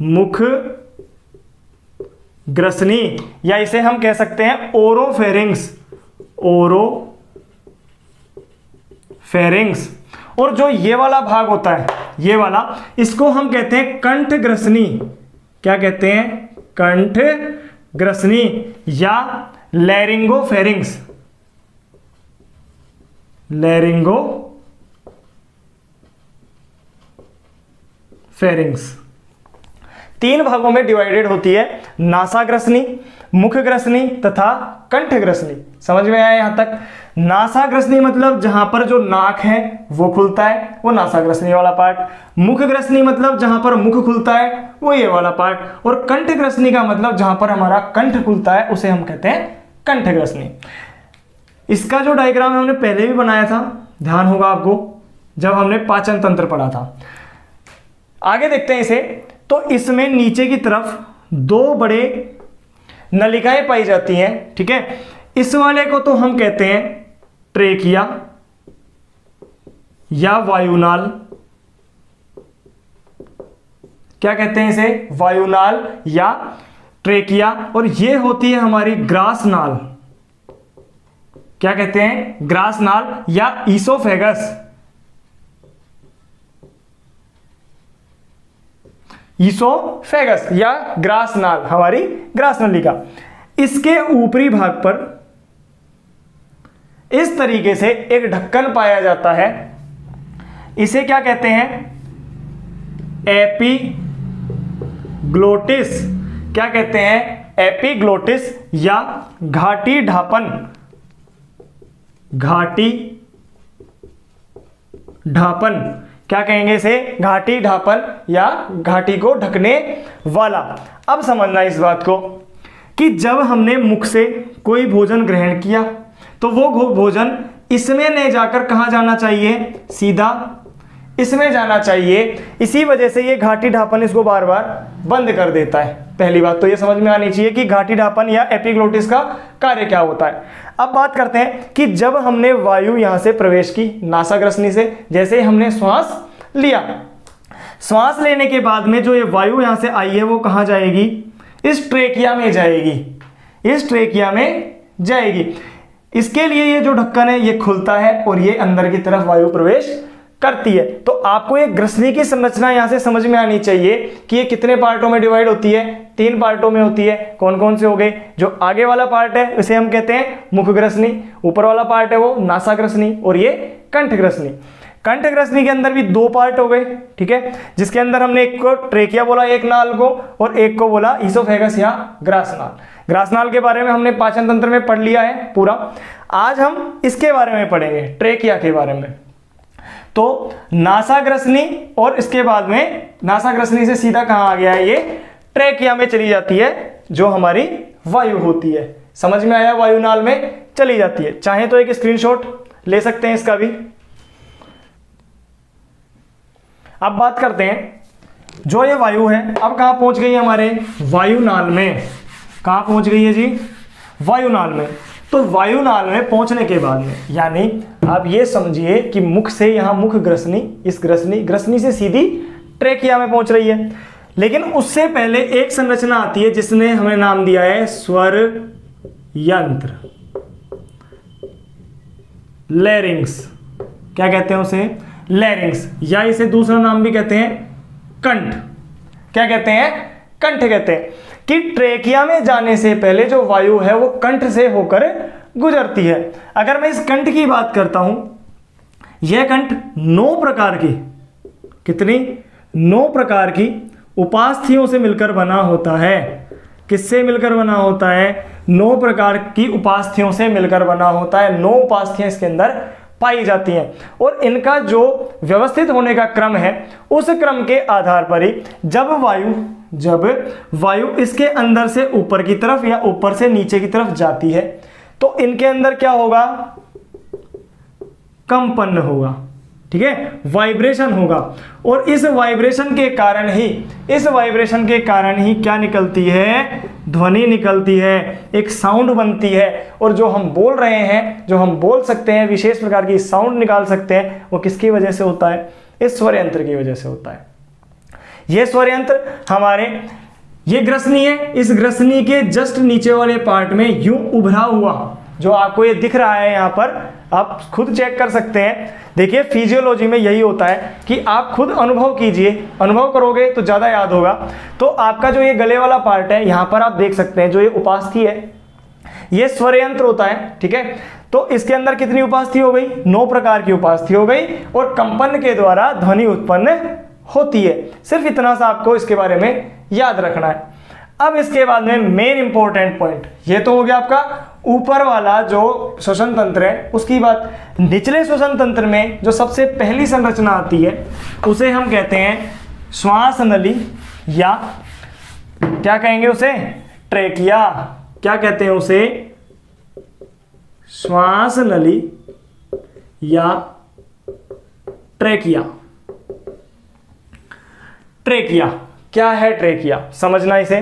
मुख ग्रसनी, या इसे हम कह सकते हैं ओरोफेरिंग्स। ओरोफेरिंग्स। और जो ये वाला भाग होता है, ये वाला, इसको हम कहते हैं कंठ ग्रसनी। क्या कहते हैं? कंठ ग्रसनी या लैरिंगोफेरिंग्स। लैरिंगोफेरिंग्स। 3 भागों में डिवाइडेड होती है, नासाग्रसनी, मुखग्रसनी तथा कंठग्रसनी। समझ में आया यहां तक? नासाग्रसनी मतलब जहां पर जो नाक है वो खुलता है, वो नासाग्रसनी वाला पार्ट। मुखग्रसनी मतलब जहां पर मुख खुलता है, वो ये वाला पार्ट। और कंठग्रसनी का मतलब जहां पर हमारा कंठ खुलता है, उसे हम कहते हैं कंठग्रसनी। इसका जो डायग्राम हमने पहले भी बनाया था, ध्यान होगा आपको, जब हमने पाचन तंत्र पढ़ा था। आगे देखते हैं इसे। तो इसमें नीचे की तरफ 2 बड़े नलिकाएं पाई जाती हैं। ठीक है, इस वाले को तो हम कहते हैं ट्रेकिया या वायुनाल। क्या कहते हैं इसे? वायुनाल या ट्रेकिया। और ये होती है हमारी ग्रासनाल। क्या कहते हैं? ग्रासनाल या ईसोफेगस। ईसोफेगस या ग्रासनाल, हमारी ग्रासनलिका। इसके ऊपरी भाग पर इस तरीके से एक ढक्कन पाया जाता है। इसे क्या कहते हैं? एपिग्लोटिस। क्या कहते हैं? एपिग्लोटिस या घाटी ढापन। घाटी ढापन क्या कहेंगे इसे? घाटी ढापन या घाटी को ढकने वाला। अब समझना इस बात को कि जब हमने मुख से कोई भोजन ग्रहण किया तो वो भोजन इसमें नहीं जाकर कहां जाना चाहिए? सीधा इसमें जाना चाहिए। इसी वजह से ये घाटी ढापन इसको बार बार बंद कर देता है। पहली बात तो ये समझ में आनी चाहिए कि घाटी ढापन या एपिग्लोटिस का कार्य क्या होता है। अब बात करते हैं कि जब हमने वायु यहां से प्रवेश की नासाग्रसनी से, जैसे हमने श्वास लिया, श्वास लेने के बाद में जो ये वायु यहां से आई है वो कहां जाएगी? इस ट्रेकिया में जाएगी। इस ट्रेकिया में जाएगी। इसके लिए ये जो ढक्कन है ये खुलता है और ये अंदर की तरफ वायु प्रवेश करती है। तो आपको ये ग्रसनी की संरचना यहां से समझ में आनी चाहिए कि ये कितने पार्टों में डिवाइड होती है? 3 पार्टों में होती है। कौन कौन से हो गए? जो आगे वाला पार्ट है उसे हम कहते हैं मुखग्रसनी, ऊपर वाला पार्ट है वो नासाग्रसनी, और ये कंठग्रसनी। कंठग्रसनी के अंदर भी 2 पार्ट हो गए। ठीक है, जिसके अंदर हमने एक को ट्रेकिया बोला, एक नाल को, और एक को बोला ईसोफेगस या ग्रासनाल। ग्रासनाल के बारे में हमने पाचन तंत्र में पढ़ लिया है पूरा। आज हम इसके बारे में पढ़ेंगे, ट्रेकिया के बारे में। तो नासाग्रसनी, और इसके बाद में नासाग्रसनी से सीधा कहां आ गया है? ये ट्रेकिया में चली जाती है, जो हमारी वायु होती है। समझ में आया? वायुनाल में चली जाती है। चाहे तो एक स्क्रीनशॉट ले सकते हैं इसका भी। अब बात करते हैं, जो ये वायु है अब कहां पहुंच गई है? हमारे वायुनाल में। कहां पहुंच गई है जी? वायुनाल में। तो वायुनाल में पहुंचने के बाद में, यानी आप ये समझिए कि मुख से यहां मुख ग्रसनी, इस ग्रसनी से सीधी ट्रेकिया में पहुंच रही है। लेकिन उससे पहले एक संरचना आती है जिसने हमें नाम दिया है स्वर यंत्र, लैरिंग्स। क्या कहते हैं उसे? लैरिंग्स, या इसे दूसरा नाम भी कहते हैं कंठ। क्या कहते हैं? कंठ कहते हैं। कि ट्रेकिया में जाने से पहले जो वायु है वो कंठ से होकर गुजरती है। अगर मैं इस कंठ की बात करता हूं, यह कंठ 9 प्रकार की, कितनी? 9 प्रकार की उपास्थियों से मिलकर बना होता है। किससे मिलकर बना होता है? 9 प्रकार की उपास्थियों से मिलकर बना होता है। 9 उपास्थियां इसके अंदर पाई जाती हैं, और इनका जो व्यवस्थित होने का क्रम है, उस क्रम के आधार पर ही जब वायु इसके अंदर से ऊपर की तरफ या ऊपर से नीचे की तरफ जाती है, तो इनके अंदर क्या होगा? कंपन होगा। ठीक है, वाइब्रेशन होगा। और इस वाइब्रेशन के कारण ही क्या निकलती है, ध्वनि निकलती है, एक साउंड बनती है। और जो हम बोल रहे हैं, जो हम बोल सकते हैं, विशेष प्रकार की साउंड निकाल सकते हैं, वो किसकी वजह से होता है, इस स्वर यंत्र की वजह से होता है। ये स्वर यंत्र हमारे, ये ग्रसनी है, इस ग्रसनी के जस्ट नीचे वाले पार्ट में यूं उभरा हुआ जो आपको ये दिख रहा है, यहाँ पर आप खुद चेक कर सकते हैं। देखिए फिजियोलॉजी में यही होता है कि आप खुद अनुभव कीजिए, अनुभव करोगे तो ज़्यादा याद होगा। तो आपका जो ये गले वाला पार्ट है, यहाँ पर आप देख सकते हैं जो ये उपास्थि है, ये स्वर यंत्र होता है, ठीक है। तो इसके अंदर कितनी उपास्थि हो गई, 9 प्रकार की उपास्थि हो गई, और कंपन के द्वारा ध्वनि उत्पन्न होती है। सिर्फ इतना सा आपको इसके बारे में याद रखना है। अब इसके बाद में मेन इंपॉर्टेंट पॉइंट, ये तो हो गया आपका ऊपर वाला जो श्वसन तंत्र है उसकी बात। निचले श्वसन तंत्र में जो सबसे पहली संरचना आती है उसे हम कहते हैं श्वास नली, या क्या कहेंगे उसे, ट्रेकिया। क्या कहते हैं उसे, श्वास नली या ट्रेकिया। ट्रेकिया क्या है, ट्रेकिया समझना इसे,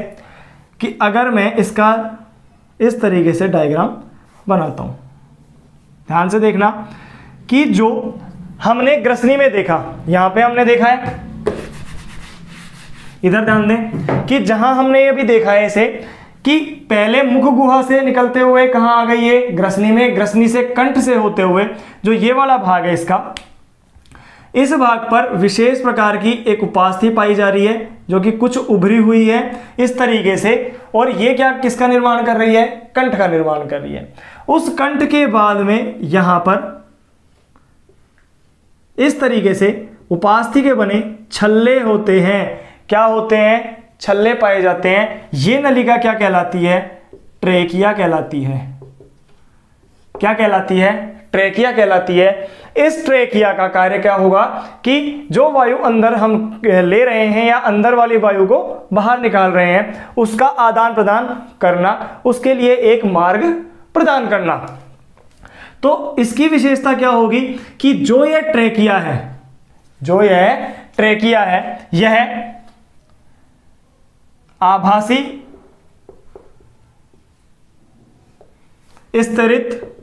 कि अगर मैं इसका इस तरीके से डायग्राम बनाता हूं, ध्यान से देखना कि जो हमने ग्रसनी में देखा, यहां पे हमने देखा है, इधर ध्यान दें कि जहां हमने ये भी देखा है इसे, कि पहले मुख गुहा से निकलते हुए कहां आ गई है, ग्रसनी में, ग्रसनी से कंठ से होते हुए जो ये वाला भाग है इसका, इस भाग पर विशेष प्रकार की एक उपास्थि पाई जा रही है जो कि कुछ उभरी हुई है इस तरीके से। और ये क्या किसका निर्माण कर रही है, कंठ का निर्माण कर रही है। उस कंठ के बाद में यहां पर इस तरीके से उपास्थि के बने छल्ले होते हैं। क्या होते हैं, छल्ले पाए जाते हैं। ये नलिका क्या कहलाती है, ट्रेकिया कहलाती है। क्या कहलाती है, ट्रेकिया कहलाती है। इस ट्रेकिया का कार्य क्या होगा कि जो वायु अंदर हम ले रहे हैं या अंदर वाली वायु को बाहर निकाल रहे हैं उसका आदान प्रदान करना, उसके लिए एक मार्ग प्रदान करना। तो इसकी विशेषता क्या होगी कि जो यह ट्रेकिया है, जो यह ट्रेकिया है, यह आभासी स्तरित,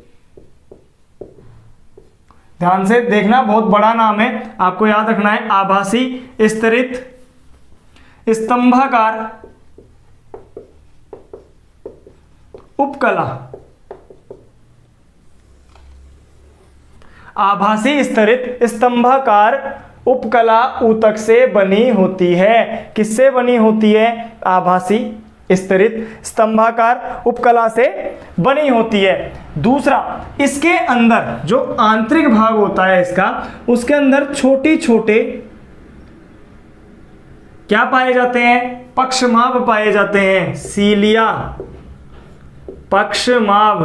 ध्यान से देखना बहुत बड़ा नाम है, आपको याद रखना है, आभासी स्तरित स्तंभाकार उपकला। आभासी स्तरित स्तंभाकार उपकला ऊतक से बनी होती है। किससे बनी होती है, आभासी स्तरित स्तंभाकार उपकला से बनी होती है। दूसरा, इसके अंदर जो आंतरिक भाग होता है इसका, उसके अंदर छोटे छोटे क्या पाए जाते हैं, पक्षमाभ पाए जाते हैं, सीलिया, पक्षमाभ।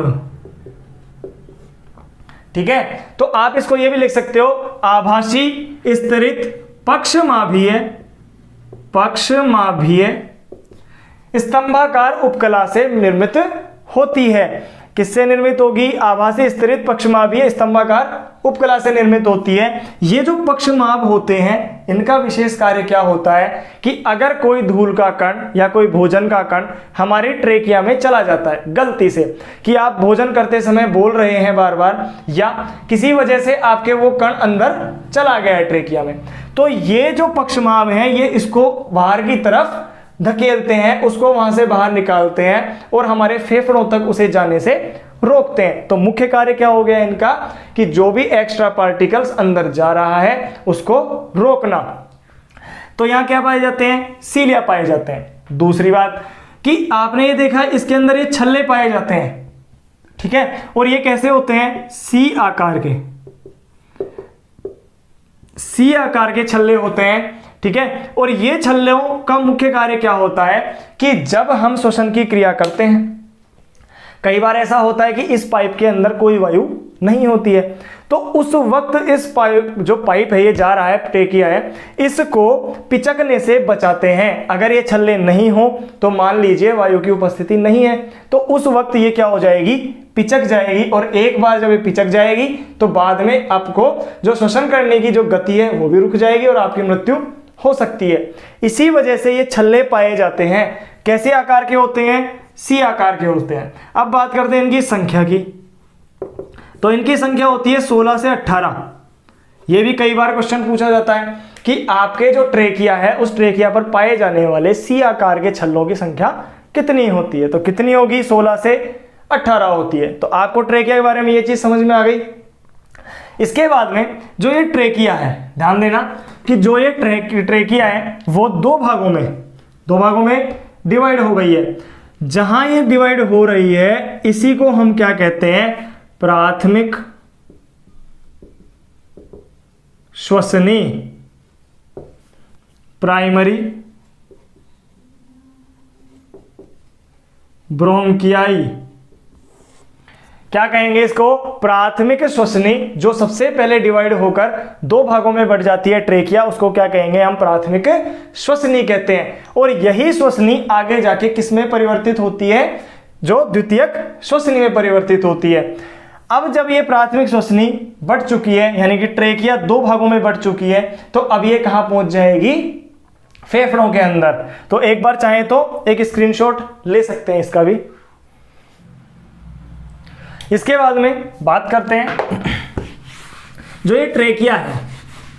ठीक है, तो आप इसको ये भी लिख सकते हो, आभासी स्तरित पक्षमाभीय, पक्षमाभीय स्तंभाकार उपकला से निर्मित होती है। किससे निर्मित होगी, आभासी स्तरित पक्षमाभीय स्तंभाकार उपकला से निर्मित होती है। ये जो पक्षमाभ होते हैं इनका विशेष कार्य क्या होता है कि अगर कोई धूल का कण या कोई भोजन का कण हमारी ट्रेकिया में चला जाता है गलती से, कि आप भोजन करते समय बोल रहे हैं बार बार, या किसी वजह से आपके वो कण अंदर चला गया है ट्रेकिया में, तो ये जो पक्षमाभ हैं ये इसको बाहर की तरफ धकेलते हैं, उसको वहां से बाहर निकालते हैं और हमारे फेफड़ों तक उसे जाने से रोकते हैं। तो मुख्य कार्य क्या हो गया इनका कि जो भी एक्स्ट्रा पार्टिकल्स अंदर जा रहा है उसको रोकना। तो यहां क्या पाए जाते हैं, सीलिया पाए जाते हैं। दूसरी बात कि आपने ये देखा इसके अंदर ये छल्ले पाए जाते हैं, ठीक है, और ये कैसे होते हैं, सी आकार के, सी आकार के छल्ले होते हैं। ठीक है, और ये छल्लों का मुख्य कार्य क्या होता है कि जब हम श्वसन की क्रिया करते हैं, कई बार ऐसा होता है कि इस पाइप के अंदर कोई वायु नहीं होती है, तो उस वक्त इस पाइप, जो पाइप है ये जा रहा है, ट्रेकिया है, इसको पिचकने से बचाते हैं। अगर ये छल्ले नहीं हो तो मान लीजिए वायु की उपस्थिति नहीं है, तो उस वक्त ये क्या हो जाएगी, पिचक जाएगी। और एक बार जब ये पिचक जाएगी तो बाद में आपको जो श्वसन करने की जो गति है वो भी रुक जाएगी और आपकी मृत्यु हो सकती है। इसी वजह से ये छल्ले पाए जाते हैं। कैसे आकार के होते हैं, सी आकार के होते हैं। अब बात करते हैं इनकी संख्या की, तो इनकी संख्या होती है 16 से 18। ये भी कई बार क्वेश्चन पूछा जाता है कि आपके जो ट्रेकिया है उस ट्रेकिया पर पाए जाने वाले सी आकार के छल्लों की संख्या कितनी होती है, तो कितनी होगी, 16 से 18 होती है। तो आपको ट्रेकिया के बारे में ये चीज समझ में आ गई। इसके बाद में जो ये ट्रेकिया है, ध्यान देना कि जो ये ट्रेकिया है वो दो भागों में डिवाइड हो गई है। जहां ये डिवाइड हो रही है इसी को हम क्या कहते हैं, प्राथमिक श्वसनी, प्राइमरी ब्रोंकियाई। क्या कहेंगे इसको, प्राथमिक श्वसनी। जो सबसे पहले डिवाइड होकर दो भागों में बढ़ जाती है ट्रेकिया, उसको क्या कहेंगे हम, प्राथमिक श्वसनी कहते हैं। और यही श्वसनी आगे जाके किस में परिवर्तित होती है, जो द्वितीयक श्वसनी में परिवर्तित होती है। अब जब ये प्राथमिक श्वसनी बढ़ चुकी है, यानी कि ट्रेकिया दो भागों में बढ़ चुकी है, तो अब ये कहां पहुंच जाएगी, फेफड़ों के अंदर। तो एक बार चाहे तो एक स्क्रीनशॉट ले सकते हैं इसका भी। इसके बाद में बात करते हैं जो ये ट्रेकिया है,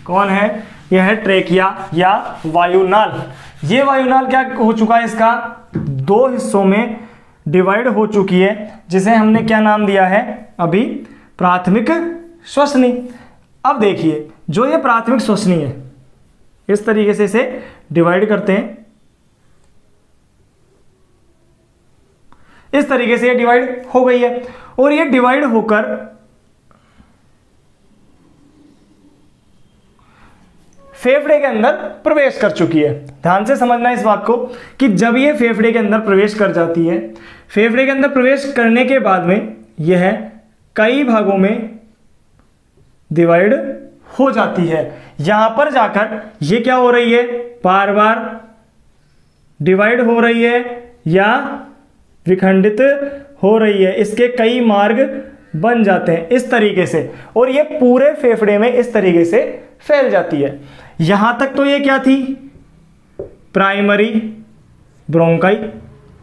कौन है, यह है ट्रेकिया या वायुनाल। ये वायुनाल क्या हो चुका है, इसका दो हिस्सों में डिवाइड हो चुकी है, जिसे हमने क्या नाम दिया है अभी, प्राथमिक श्वसनी। अब देखिए जो ये प्राथमिक श्वसनी है, इस तरीके से इसे डिवाइड करते हैं, इस तरीके से ये डिवाइड हो गई है और ये डिवाइड होकर फेफड़े के अंदर प्रवेश कर चुकी है। ध्यान से समझना इस बात को कि जब ये फेफड़े के अंदर प्रवेश कर जाती है, फेफड़े के अंदर प्रवेश करने के बाद में यह कई भागों में डिवाइड हो जाती है। यहां पर जाकर ये क्या हो रही है, बार बार डिवाइड हो रही है या विखंडित हो रही है। इसके कई मार्ग बन जाते हैं इस तरीके से, और ये पूरे फेफड़े में इस तरीके से फैल जाती है। यहां तक तो ये क्या थी, प्राइमरी ब्रोंकाई,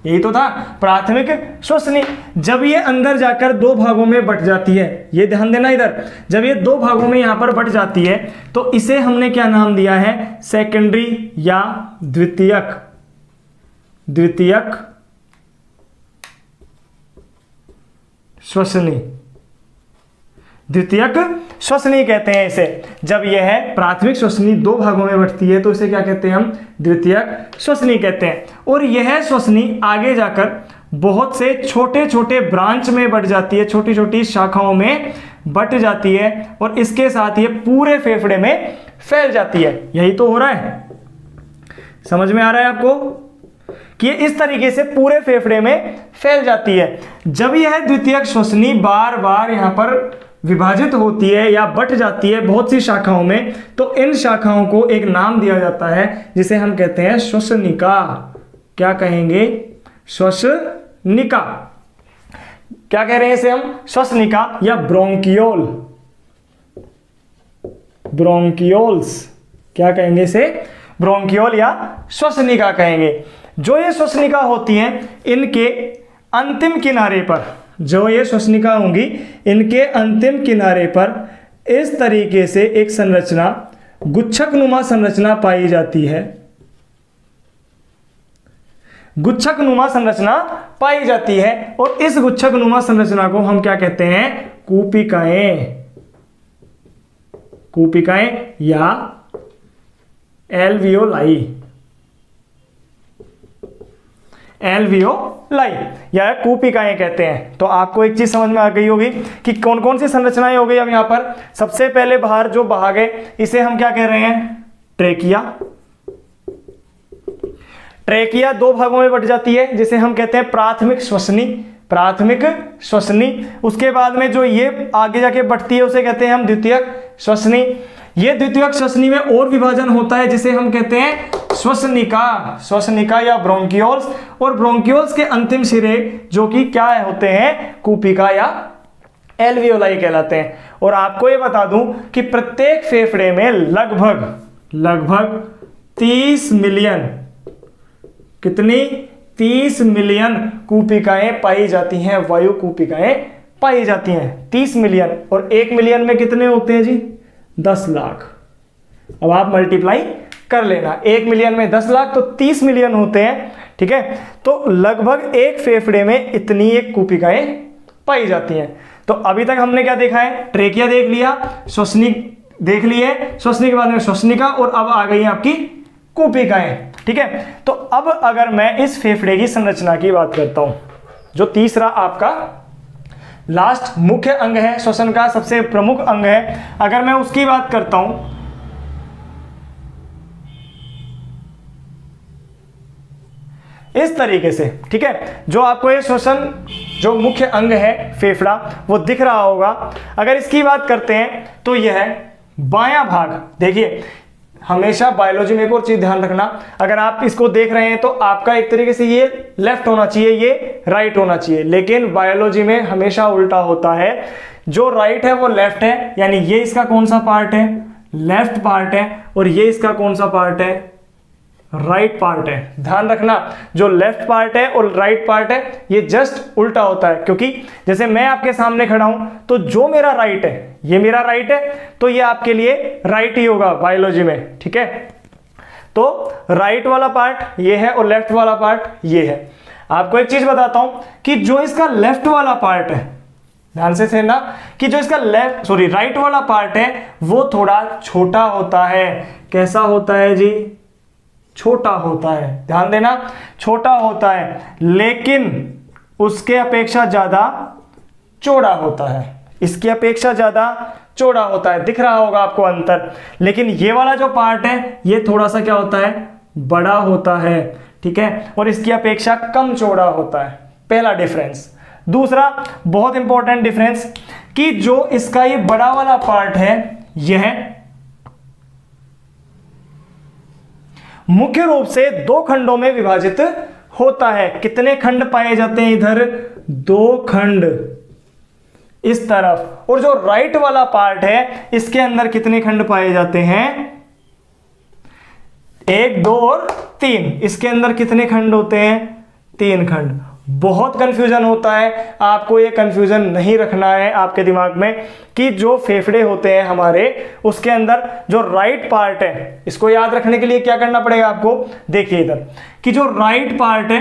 यही तो था प्राथमिक श्वसनी। जब ये अंदर जाकर दो भागों में बट जाती है, ये ध्यान देना इधर, जब ये दो भागों में यहां पर बट जाती है तो इसे हमने क्या नाम दिया है, सेकेंडरी या द्वितीयक श्वसनी, द्वितीयक श्वसनी कहते हैं इसे। जब यह है प्राथमिक श्वसनी दो भागों में बंटती है तो इसे क्या कहते हैं हम, द्वितीयक श्वसनी कहते हैं। और यह श्वसनी आगे जाकर बहुत से छोटे छोटे ब्रांच में बट जाती है, छोटी छोटी शाखाओं में बट जाती है और इसके साथ ये पूरे फेफड़े में फैल जाती है। यही तो हो रहा है, समझ में आ रहा है आपको कि ये इस तरीके से पूरे फेफड़े में फैल जाती है। जब यह द्वितीयक श्वसनी बार बार यहां पर विभाजित होती है या बट जाती है बहुत सी शाखाओं में, तो इन शाखाओं को एक नाम दिया जाता है जिसे हम कहते हैं श्वसनिका। क्या कहेंगे, श्वसनिका। क्या कह रहे हैं इसे हम, श्वसनिका या ब्रोंकियोल, ब्रोंकियोल्स। क्या कहेंगे इसे, ब्रोंकियोल या श्वसनिका कहेंगे। जो ये श्वसनिका होती हैं इनके अंतिम किनारे पर, जो ये श्वसनिका होंगी इनके अंतिम किनारे पर इस तरीके से एक संरचना, गुच्छकनुमा संरचना पाई जाती है। गुच्छकनुमा संरचना पाई जाती है और इस गुच्छकनुमा संरचना को हम क्या कहते हैं, कूपिकाएं, कूपिकाएं या एल्वियोलाई, एल्वियोलाई या कूपिकाएं कहते हैं। तो आपको एक चीज समझ में आ गई होगी कि कौन कौन सी संरचनाएं हो गई। अब यहां पर सबसे पहले बाहर जो भाग है इसे हम क्या कह रहे हैं, ट्रेकिया। ट्रेकिया दो भागों में बट जाती है जिसे हम कहते हैं प्राथमिक श्वसनी, प्राथमिक श्वसनी, उसके बाद में जो ये आगे जाके बढ़ती है उसे कहते हैं हम द्वितीयक श्वसनी। ये द्वितीयक श्वसनी में और विभाजन होता है जिसे हम कहते हैं श्वसनिका, श्वसनिका या ब्रोंकियोल्स, और ब्रोंकियोल्स के अंतिम सिरे जो कि क्या होते हैं, कूपिका या एल्वियोलाई कहलाते हैं। और आपको ये बता दूं कि प्रत्येक फेफड़े में लगभग 30 मिलियन, कितनी, 30 मिलियन कूपिकाएं पाई जाती हैं, वायु कूपिकाएं पाई जाती हैं 30 मिलियन। और 1 मिलियन में कितने होते हैं जी, 10 लाख। अब आप मल्टीप्लाई कर लेना, 1 मिलियन में 10 लाख तो 30 मिलियन होते हैं, ठीक है। तो लगभग एक फेफड़े में इतनी एक कूपिकाएं पाई जाती हैं। तो अभी तक हमने क्या देखा है, ट्रेकिया देख लिया, श्वसनी देख ली है, श्वसनी के बाद में श्वसनिका, और अब आ गई आपकी कूपिकाएं, ठीक है। तो अब अगर मैं इस फेफड़े की संरचना की बात करता हूं, जो तीसरा आपका लास्ट मुख्य अंग है, श्वसन का सबसे प्रमुख अंग है, अगर मैं उसकी बात करता हूं, इस तरीके से, ठीक है। जो आपको ये श्वसन जो मुख्य अंग है फेफड़ा वो दिख रहा होगा। अगर इसकी बात करते हैं तो यह बायां भाग, देखिए हमेशा बायोलॉजी में एक और चीज ध्यान रखना, अगर आप इसको देख रहे हैं तो आपका एक तरीके से ये लेफ्ट होना चाहिए, ये राइट होना चाहिए, लेकिन बायोलॉजी में हमेशा उल्टा होता है। जो राइट है वो लेफ्ट है, यानी ये इसका कौन सा पार्ट है, लेफ्ट पार्ट है, और ये इसका कौन सा पार्ट है, राइट पार्ट है। ध्यान रखना, जो लेफ्ट पार्ट है और राइट पार्ट है ये जस्ट उल्टा होता है, क्योंकि जैसे मैं आपके सामने खड़ा हूं तो जो मेरा राइट है, ये मेरा राइट है, तो ये आपके लिए राइट ही होगा बायोलॉजी में, ठीक है। तो राइट वाला पार्ट ये है और लेफ्ट वाला पार्ट ये है। आपको एक चीज बताता हूं कि जो इसका लेफ्ट वाला पार्ट है, ध्यान से सुनना, कि जो इसका राइट वाला पार्ट है वो थोड़ा छोटा होता है। कैसा होता है जी, छोटा होता है, ध्यान देना, छोटा होता है, लेकिन उसके अपेक्षा ज्यादा चौड़ा होता है, इसकी अपेक्षा ज्यादा चौड़ा होता है। दिख रहा होगा आपको अंतर, लेकिन ये वाला जो पार्ट है ये थोड़ा सा क्या होता है, बड़ा होता है, ठीक है, और इसकी अपेक्षा कम चौड़ा होता है। पहला डिफरेंस। दूसरा बहुत इंपॉर्टेंट डिफरेंस कि जो इसका ये बड़ा वाला पार्ट है यह मुख्य रूप से 2 खंडों में विभाजित होता है। कितने खंड पाए जाते हैं इधर, 2 खंड इस तरफ, और जो राइट वाला पार्ट है इसके अंदर कितने खंड पाए जाते हैं, 1, 2 और 3। इसके अंदर कितने खंड होते हैं, 3 खंड। बहुत कंफ्यूजन होता है, आपको ये कंफ्यूजन नहीं रखना है आपके दिमाग में कि जो फेफड़े होते हैं हमारे उसके अंदर जो राइट पार्ट है, इसको याद रखने के लिए क्या करना पड़ेगा आपको, देखिए इधर कि जो राइट पार्ट है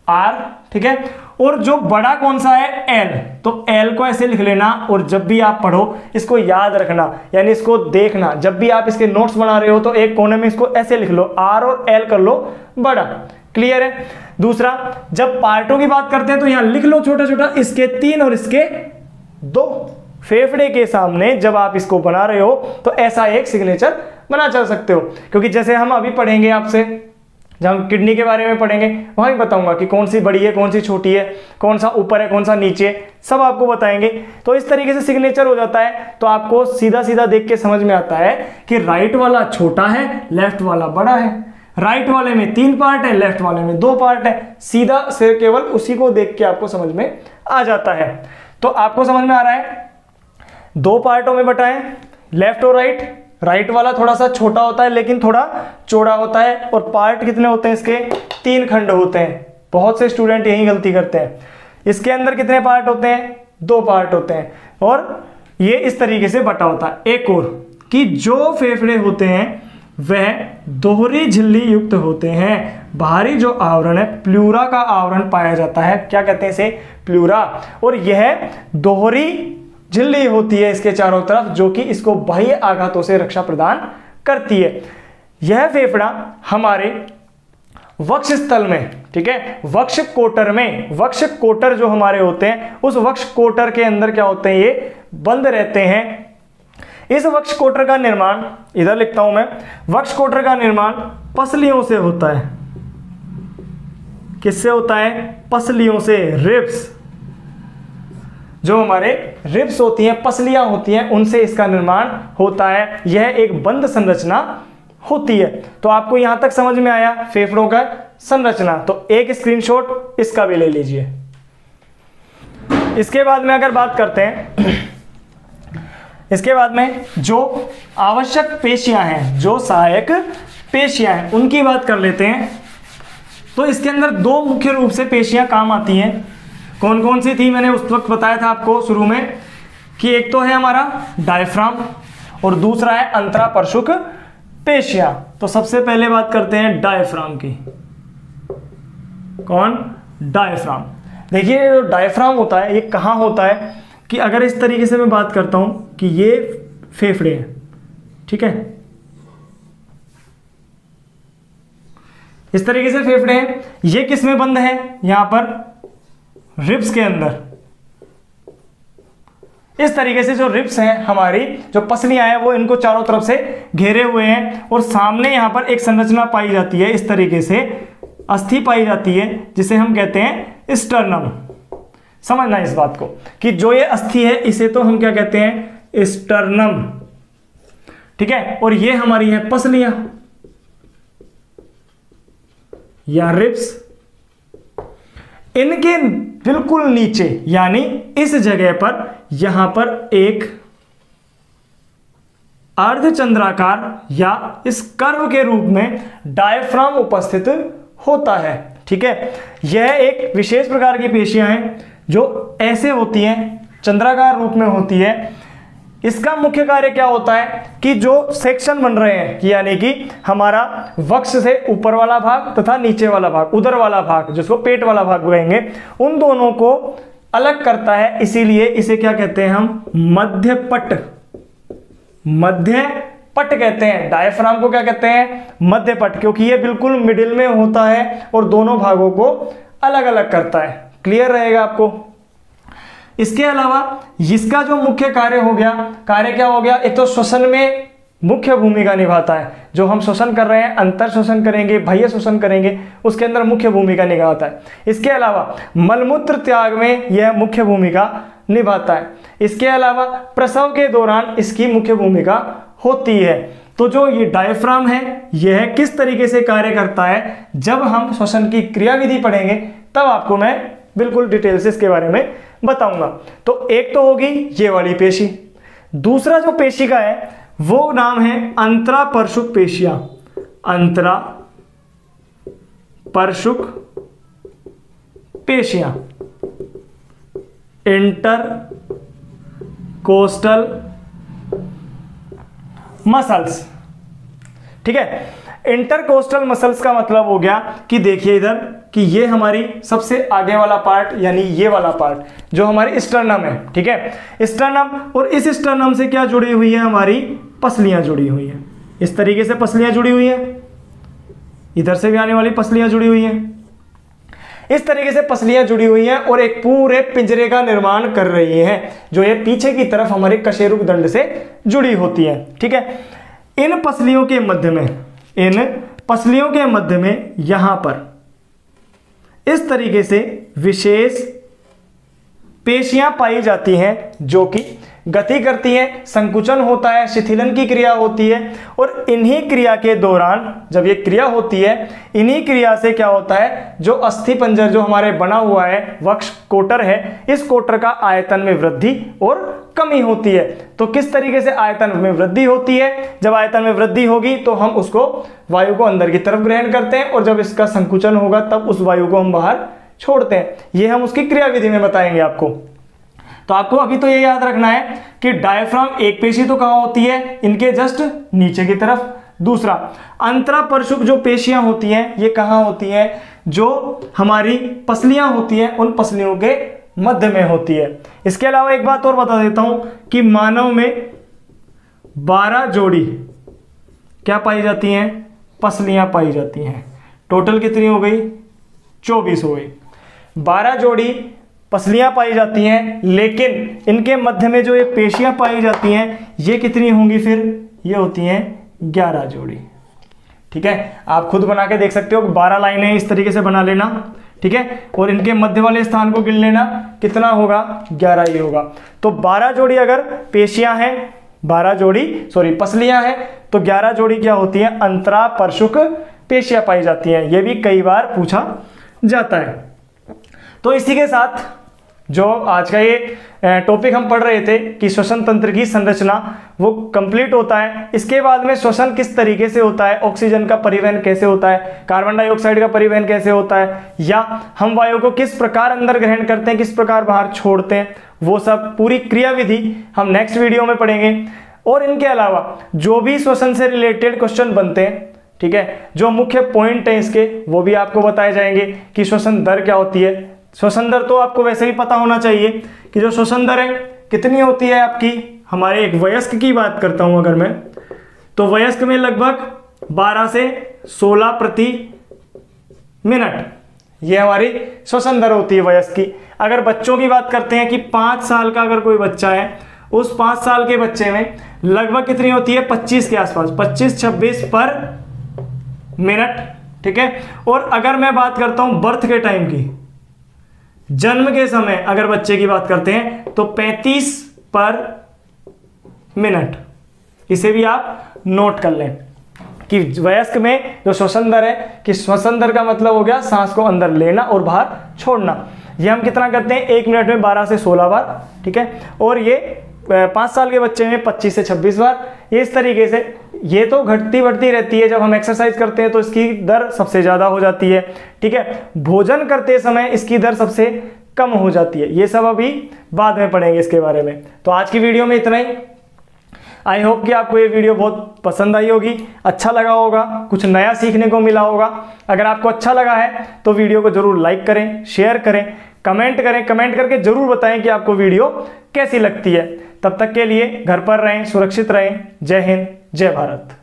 R, ठीक है, और जो बड़ा कौन सा है L, तो L को ऐसे लिख लेना, और जब भी आप पढ़ो इसको याद रखना, यानी इसको देखना, जब भी आप इसके नोट्स बना रहे हो तो एक कोने में इसको ऐसे लिख लो, R और L कर लो बड़ा। क्लियर है। दूसरा, जब पार्टों की बात करते हैं तो यहां लिख लो छोटा छोटा, इसके 3 और इसके 2। फेफड़े के सामने जब आप इसको बना रहे हो तो ऐसा एक सिग्नेचर बना चल सकते हो, क्योंकि जैसे हम अभी पढ़ेंगे आपसे, जब हम किडनी के बारे में पढ़ेंगे वहां बताऊंगा कि कौन सी बड़ी है, कौन सी छोटी है, कौन सा ऊपर है, कौन सा नीचे, सब आपको बताएंगे। तो इस तरीके से सिग्नेचर हो जाता है, तो आपको सीधा सीधा देख के समझ में आता है कि राइट वाला छोटा है, लेफ्ट वाला बड़ा है, राइट वाले में 3 पार्ट है, लेफ्ट वाले में 2 पार्ट है। सीधा से केवल उसी को देख के आपको समझ में आ जाता है। तो आपको समझ में आ रहा है, 2 पार्टों में बटा है, लेफ्ट और राइट। राइट वाला थोड़ा सा छोटा होता है लेकिन थोड़ा चौड़ा होता है, और पार्ट कितने होते हैं इसके, 3 खंड होते हैं। बहुत से स्टूडेंट यही गलती करते हैं। इसके अंदर कितने पार्ट होते हैं, 2 पार्ट होते हैं, और ये इस तरीके से बटा होता है। एक और कि जो फेफड़े होते हैं वह दोहरी झिल्ली युक्त होते हैं। बाहरी जो आवरण है, प्लूरा का आवरण पाया जाता है, क्या कहते हैं इसे, प्लूरा, और यह दोहरी झिल्ली होती है इसके चारों तरफ, जो कि इसको बाह्य आघातों से रक्षा प्रदान करती है। यह फेफड़ा हमारे वक्ष स्थल में, ठीक है, वक्ष कोटर में, वक्ष कोटर जो हमारे होते हैं उस वक्ष कोटर के अंदर क्या होते हैं, ये बंद रहते हैं। इस वक्ष कोटर का निर्माण, इधर लिखता हूं मैं, वक्ष कोटर का निर्माण पसलियों से होता है। किससे होता है? पसलियों से, रिब्स। जो हमारे रिब्स होती हैं, पसलियां होती हैं, उनसे इसका निर्माण होता है। यह एक बंद संरचना होती है। तो आपको यहां तक समझ में आया फेफड़ों का संरचना। तो एक स्क्रीनशॉट इसका भी ले लीजिए। इसके बाद में अगर बात करते हैं, इसके बाद में जो आवश्यक पेशियां हैं, जो सहायक पेशियां हैं, उनकी बात कर लेते हैं। तो इसके अंदर दो मुख्य रूप से पेशियां काम आती हैं। कौन कौन सी थी? मैंने उस वक्त बताया था आपको शुरू में कि एक तो है हमारा डायफ्राम और दूसरा है अंतरापरशुक पेशियां। तो सबसे पहले बात करते हैं डायफ्राम की। कौन? डायफ्राम। देखिए जो डायफ्राम होता है ये कहाँ होता है कि अगर इस तरीके से मैं बात करता हूं कि ये फेफड़े हैं, ठीक है, इस तरीके से फेफड़े हैं, ये किस में बंद है? यहां पर रिब्स के अंदर। इस तरीके से जो रिब्स हैं हमारी, जो पसलियां हैं, वो इनको चारों तरफ से घेरे हुए हैं और सामने यहां पर एक संरचना पाई जाती है, इस तरीके से अस्थि पाई जाती है, जिसे हम कहते हैं स्टर्नम। समझना इस बात को कि जो ये अस्थि है इसे तो हम क्या कहते हैं? स्टर्नम, ठीक है। और ये हमारी है पसलियां या रिब्स। इनके बिल्कुल नीचे यानी इस जगह पर यहां पर एक अर्धचंद्राकार या इस कर्व के रूप में डायफ्राम उपस्थित होता है, ठीक है। यह एक विशेष प्रकार की पेशियां हैं जो ऐसे होती हैं, चंद्राकार रूप में होती है। इसका मुख्य कार्य क्या होता है कि जो सेक्शन बन रहे हैं, यानी कि हमारा वक्ष से ऊपर वाला भाग तथा नीचे वाला भाग, उदर वाला भाग, जिसको पेट वाला भाग कहेंगे, उन दोनों को अलग करता है। इसीलिए इसे क्या कहते हैं हम? मध्यपट। मध्यपट कहते हैं। डायफ्राम को क्या कहते हैं? मध्यपट, क्योंकि ये बिल्कुल मिडिल में होता है और दोनों भागों को अलग अलग करता है। क्लियर रहेगा आपको? इसके अलावा इसका जो मुख्य कार्य हो गया, कार्य क्या हो गया? एक तो श्वसन में मुख्य भूमिका निभाता है। जो हम श्वसन कर रहे हैं, अंतर श्वसन करेंगे, बाह्य श्वसन करेंगे, उसके अंदर मुख्य भूमिका निभाता है। इसके अलावा मलमूत्र त्याग में यह मुख्य भूमिका निभाता है। इसके अलावा प्रसव के दौरान इसकी मुख्य भूमिका होती है। तो जो ये डायफ्राम है यह किस तरीके से कार्य करता है, जब हम श्वसन की क्रियाविधि पढ़ेंगे तब आपको मैं बिल्कुल डिटेल से इसके बारे में बताऊंगा। तो एक तो होगी ये वाली पेशी, दूसरा जो पेशी का है वो नाम है अंतरापरशुक पेशियां। अंतरापरशुक पेशियां, इंटरकोस्टल मसल्स, ठीक है। इंटरकोस्टल मसल्स का मतलब हो गया कि देखिए इधर कि ये हमारी सबसे आगे वाला पार्ट, यानी ये वाला पार्ट जो हमारी स्टर्नम है, ठीक है। स्टर्नम, और इस स्टर्नम से क्या जुड़ी हुई है? हमारी पसलियां जुड़ी हुई हैं। इस तरीके से पसलियां जुड़ी हुई हैं, इधर से भी आने वाली पसलियां जुड़ी हुई हैं। इस तरीके से पसलियां जुड़ी हुई हैं और एक पूरे पिंजरे का निर्माण कर रही हैं, जो ये पीछे की तरफ हमारे कशेरुक दंड से जुड़ी होती है, ठीक है। इन पसलियों के मध्य में, इन पसलियों के मध्य में यहां पर इस तरीके से विशेष पेशियां पाई जाती हैं जो कि गति करती हैं, संकुचन होता है, शिथिलन की क्रिया होती है। और इन्हीं क्रिया के दौरान जब ये क्रिया होती है, इन्हीं क्रिया से क्या होता है, जो अस्थि पंजर जो हमारे बना हुआ है, वक्ष कोटर है, इस कोटर का आयतन में वृद्धि और कमी होती है। तो किस तरीके से आयतन में वृद्धि होती है? जब आयतन में वृद्धि होगी तो हम उसको वायु को अंदर की तरफ ग्रहण करते हैं, और जब इसका संकुचन होगा तब उस वायु को हम बाहर छोड़ते हैं। ये हम उसकी क्रियाविधि में बताएंगे आपको। तो आपको अभी तो ये याद रखना है कि डायफ्राम एक पेशी तो कहां होती है? इनके जस्ट नीचे की तरफ। दूसरा, अंतरापरशुक जो पेशियां होती हैं ये कहां होती हैं? जो हमारी पसलियां होती हैं उन पसलियों के मध्य में होती है। इसके अलावा एक बात और बता देता हूं कि मानव में 12 जोड़ी क्या पाई जाती हैं? पसलियां पाई जाती हैं। टोटल कितनी हो गई? 24 हो गई। 12 जोड़ी पसलियां पाई जाती हैं, लेकिन इनके मध्य में जो ये पेशियां पाई जाती हैं ये कितनी होंगी? फिर ये होती हैं 11 जोड़ी, ठीक है। आप खुद बना के देख सकते हो, 12 लाइनें इस तरीके से बना लेना, ठीक है, और इनके मध्य वाले स्थान को गिन लेना, कितना होगा 11 ही होगा। तो 12 जोड़ी अगर पेशियां हैं, 12 जोड़ी पसलियां हैं, तो 11 जोड़ी क्या होती है, अंतरा परशुक पेशियां पाई जाती हैं। यह भी कई बार पूछा जाता है। तो इसी के साथ जो आज का ये टॉपिक हम पढ़ रहे थे कि श्वसन तंत्र की संरचना, वो कंप्लीट होता है। इसके बाद में श्वसन किस तरीके से होता है, ऑक्सीजन का परिवहन कैसे होता है, कार्बन डाइऑक्साइड का परिवहन कैसे होता है, या हम वायु को किस प्रकार अंदर ग्रहण करते हैं, किस प्रकार बाहर छोड़ते हैं, वो सब पूरी क्रियाविधि हम नेक्स्ट वीडियो में पढ़ेंगे। और इनके अलावा जो भी श्वसन से रिलेटेड क्वेश्चन बनते हैं, ठीक है, जो मुख्य पॉइंट है इसके, वो भी आपको बताए जाएंगे कि श्वसन दर क्या होती है। श्वसन दर तो आपको वैसे ही पता होना चाहिए कि जो श्वसन दर है कितनी होती है आपकी। हमारे एक वयस्क की बात करता हूं अगर मैं, तो वयस्क में लगभग 12 से 16 प्रति मिनट, ये हमारी श्वसन दर होती है वयस्क की। अगर बच्चों की बात करते हैं कि 5 साल का अगर कोई बच्चा है, उस 5 साल के बच्चे में लगभग कितनी होती है, 25 के आसपास, 25-26 पर मिनट, ठीक है। और अगर मैं बात करता हूं बर्थ के टाइम की, जन्म के समय अगर बच्चे की बात करते हैं, तो 35 पर मिनट। इसे भी आप नोट कर लें कि वयस्क में जो श्वसन दर है, कि श्वसन दर का मतलब हो गया सांस को अंदर लेना और बाहर छोड़ना। ये हम कितना करते हैं, 1 मिनट में 12 से 16 बार, ठीक है। और ये 5 साल के बच्चे में 25 से 26 बार। ये इस तरीके से ये तो घटती बढ़ती रहती है। जब हम एक्सरसाइज करते हैं तो इसकी दर सबसे ज़्यादा हो जाती है, ठीक है। भोजन करते समय इसकी दर सबसे कम हो जाती है। ये सब अभी बाद में पढ़ेंगे इसके बारे में। तो आज की वीडियो में इतना ही। आई होप कि आपको ये वीडियो बहुत पसंद आई होगी, अच्छा लगा होगा, कुछ नया सीखने को मिला होगा। अगर आपको अच्छा लगा है तो वीडियो को जरूर लाइक करें, शेयर करें, कमेंट करें। कमेंट करके जरूर बताएं कि आपको वीडियो कैसी लगती है। तब तक के लिए घर पर रहें, सुरक्षित रहें। जय हिंद, जय भारत।